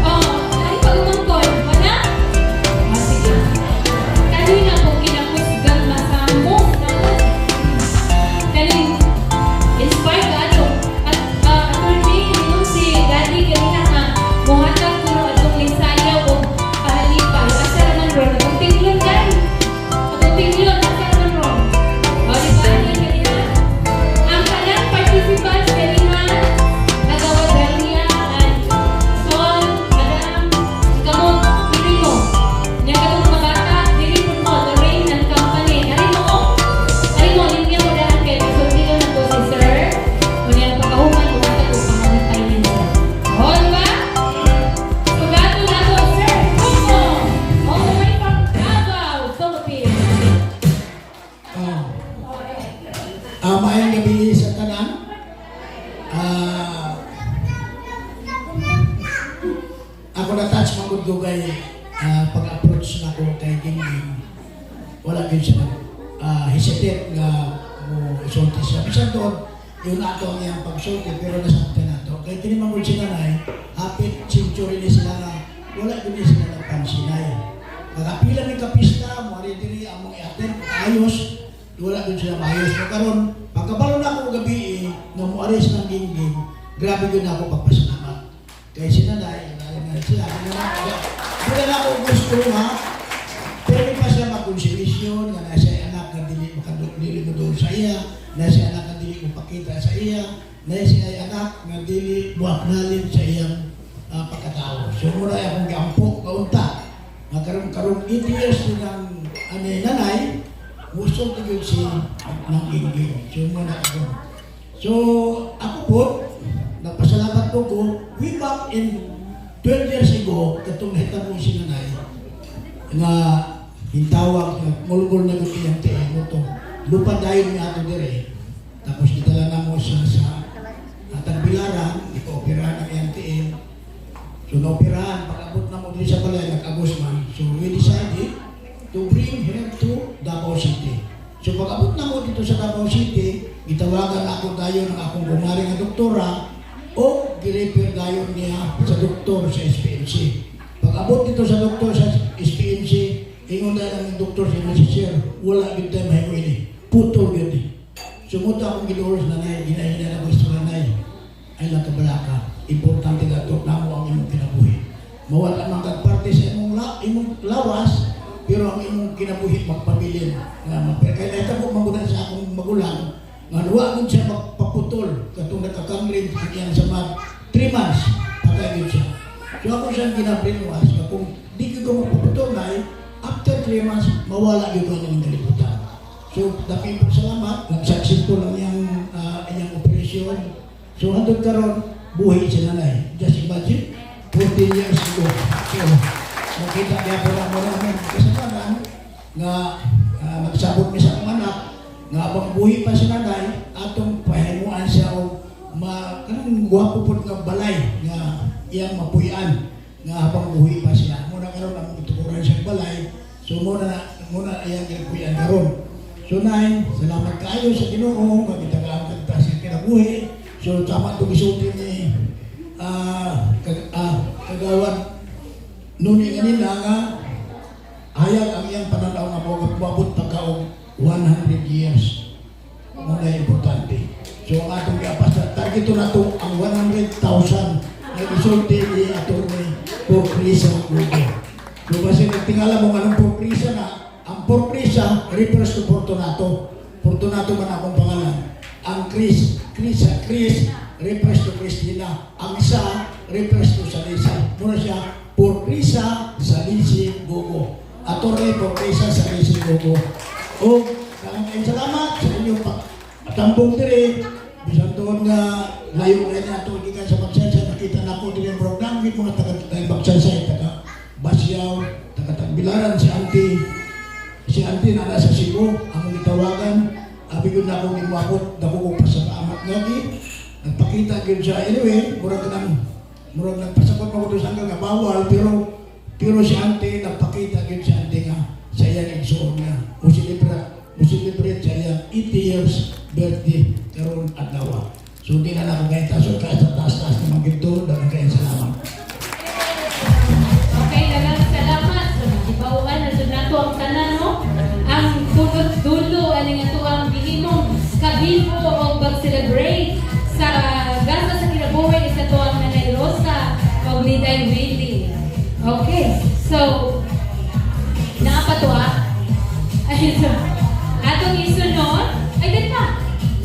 Ay pag-umangkon. Wala? Sige. Kanina ko kinakusgan masamo. Kaning inspired ka ato. At attorney, yun si Daddy kanina nga muhatag ko rin atong lisaya o pahalipay. Asa naman ron? Atong tinglon dyan. Atong tinglon. Asa naman ron? Di ba? Kanina. Ang kalang participants kanina nagawagalya at Sol, Madam, kamot, pili mo. Niya katong mga bata, dili mo Lorraine and Company. Ari mo, linya mo dahil kay kasultilo na po si Sir. O niya pagkahuman mo at ako pangalipay niya sir. O, diba? Sugato na to, Sir. Kumo! All the way from Davao, Philippines.
Maayong gabi sa tanan. Ako na-touch magudugay pag-approach na ko kay Gingging. Wala din siya hesitate nga mo isulti siya. Bisan doon, yung ato ang iyang pagsulti, pero nasakta na to. Kaya tinimangod sila na hapit century ni sila na wala din sila nagpansinay. Pagkapila ni kapista, mawari diri ang mga i-attend, ayos, wala din sila maayos. Karon pagkabalo na ako gabi nga muari silang Gingging, grabe din ako pagpasalamat. Kaya sinanay, na sila, hindi na ako gusto nga, pero pa siya makonsilisyon, nga nasa anak na dili mo doon sa iya, nasa anak na dili mo pakita sa iya, nasa anak na dili mo acknowledge sa iyang pagkatao. So muna akong gampok, kaunta, magkaroon 8 years din ng nanay, gusto ko yun si ng Gingging. So muna ako. So ako po, nagpasalamat ko way back in 12 years ago, katong nahita mo si nanay, nga hintawag, mulgol na gusto yung tiyan mo ito. Lupa dahil niya ito dire. Tapos kitala na mo siya sa Tagbilaran, ipa-operahan ng MTN. So na-operahan, pag-abot na mo din sa balay, nag-agos man. So we decided to bring her to Davao City. So pag-abot na mo dito sa Davao City, itawagan ako tayo ng akong gumaring na doktora o girefer tayo niya sa doktor sa SPNC. Pag-abot dito sa doktor sa SPNC, ingon na ng doktor sa Sir, wala din tayo mahigo ini. Putol yun. Sumuta akong ginuros na nanay, ginahina na ko sa nanay. Ay lang kabalaka, importante na ito, namo ang imong kinabuhi. Mawala mang kagparte sa imong lawas, pero ang imong kinabuhi magpabilin. Kaya ito po magunan sa akong magulang, nga luwa nun siya magpaputol, katong nakakamlin yan sa mga 3 months, patay yun siya. So ako siyang ginabrinwas, kung di ko magpaputol na after 3 months, mawala yun ko ng kaliputan. So dapin po salamat, nag-successful lang yung operasyon. So handog karon buhay si nanay. Just imagine, 14 years ago. So makita niya po lang mo namin kasalanan nga magsabot niya sa akong anak, nga abang buhi pa si nanay, atong pahimuan siya o kanang guwapo po nga balay nga iyang mapuyan nga habang buhi pa siya. Muna karon ang itukuran siya balay, so muna iyang ginagpuyan karon. So, Nay, salamat kayo sa Ginoo, magitagaan kanta sa kinabuhi. So, tama itong isulti ni kagawan nuni nga nila nga hayag ang iyang pananaw na mabot pagkaong 100 years. Muna importante. So, ang atong gapas na target na ito ang 100,000 na isulti ni Atty. Porcrisa Lugo. So, kasi nagtingala mo anong Porcrisa na, ang Porcrisa refers to Fortunato. Fortunato man akong pangalan. Ang Chris refers to Cristina. Ang isa refers to Salisi. Muna siya, Porcrisa Salisi Gogo. Atty. Porcrisa Salisi Gogo. O, salamat sa inyong tambong diri. Bisan doon nga layo ngayon na ito, gikan sa Bagsaysay, nakita na ako din yung program, hindi mo na taga Bagsaysay, taga Basyaw, taga Tagbilaran, si Auntie na nasa Cebu, ang itawagan, abigod na akong imwakot, dako ko pa sa kaamat nga nagpakita yun siya, anyway, murag nagpasakot mo ko doon sa hanggang bawal, pero si Auntie, nagpakita yun si Auntie nga, sa iyang igsoon nga, musilibrate sa iyang 80 years birthday karon adlaw. So di na lang kay taso kay sa taas-taas naman gito, daghang kay salamat.
Okay, daghang salamat. So nakibawaan na jud nato ang tanan, no? Ang dulo ani nga tuang gihimong kabibo o pag-celebrate sa gasa sa kinabuhi sa tuang Nanay Rosa o Liday Willie. Okay. So nakapatuwa. Ay, so atong isunod ay dito.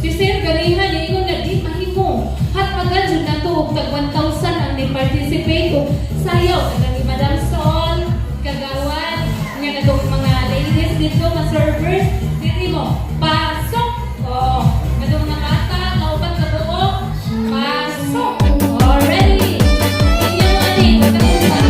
Si Sir Galihan, yung na di mahimo. Hat agad yun na to, tag 1,000 ang ni-participate. Sayaw, taga ni Madam Sol, kagawan, nga na itong mga ladies dito, mga servers, dito mo, pasok! O, nga itong mga bata, kaupat sa buo, pasok! Already! Inyo mga din, magkakuha.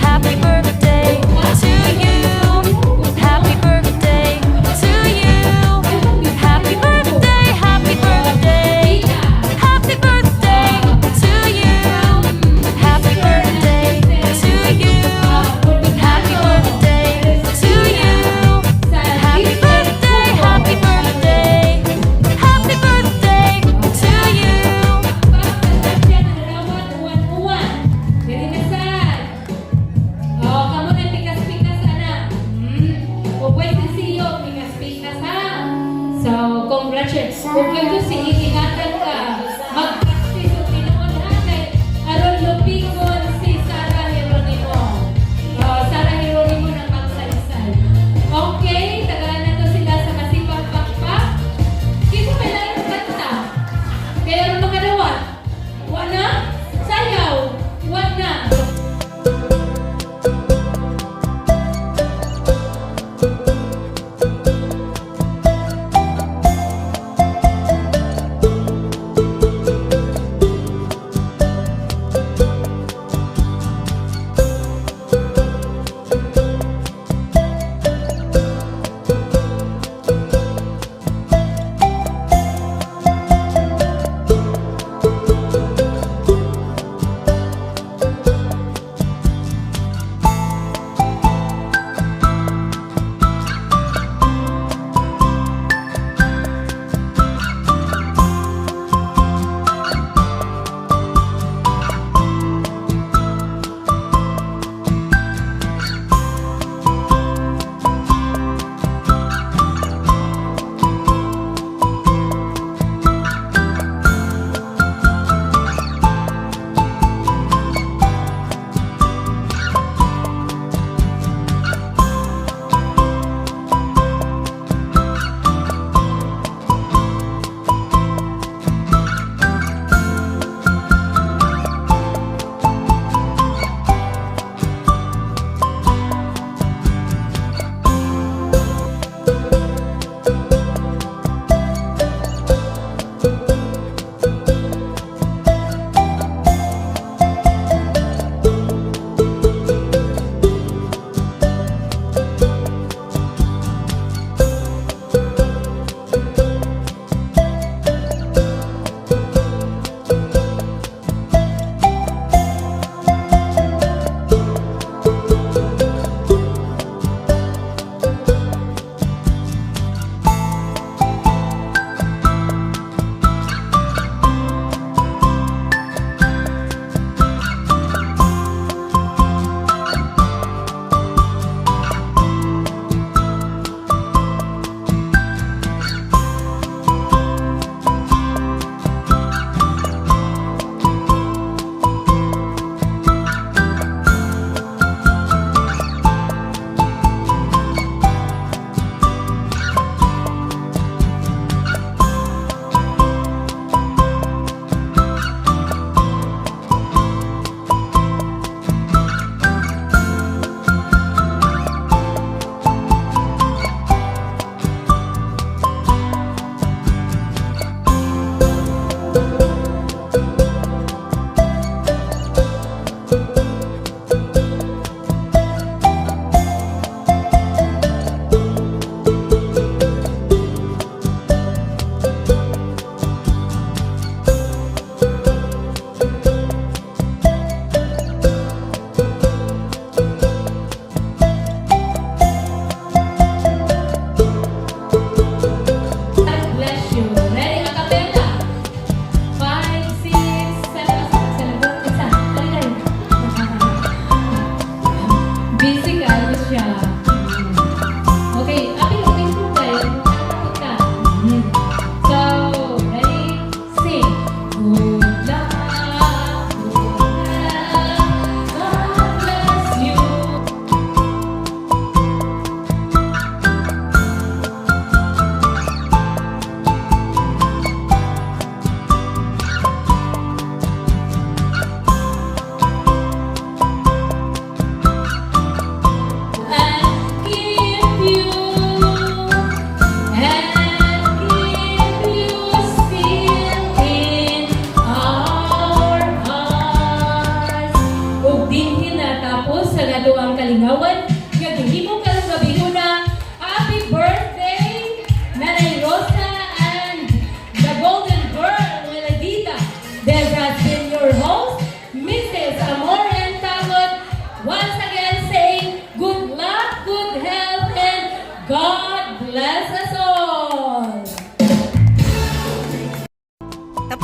Happy birthday to you. Happy birthday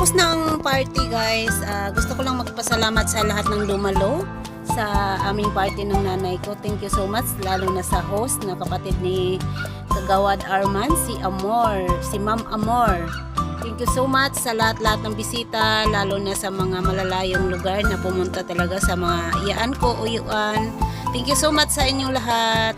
Tapos na ang party guys. Gusto ko lang magpasalamat sa lahat ng dumalo sa aming party ng nanay ko. Thank you so much, lalo na sa host na kapatid ni Kagawad Arman, si Amor, si Ma'am Amor. Thank you so much sa lahat-lahat ng bisita, lalo na sa mga malalayong lugar na pumunta talaga sa mga iyaan ko, uyuan. Thank you so much sa inyong lahat.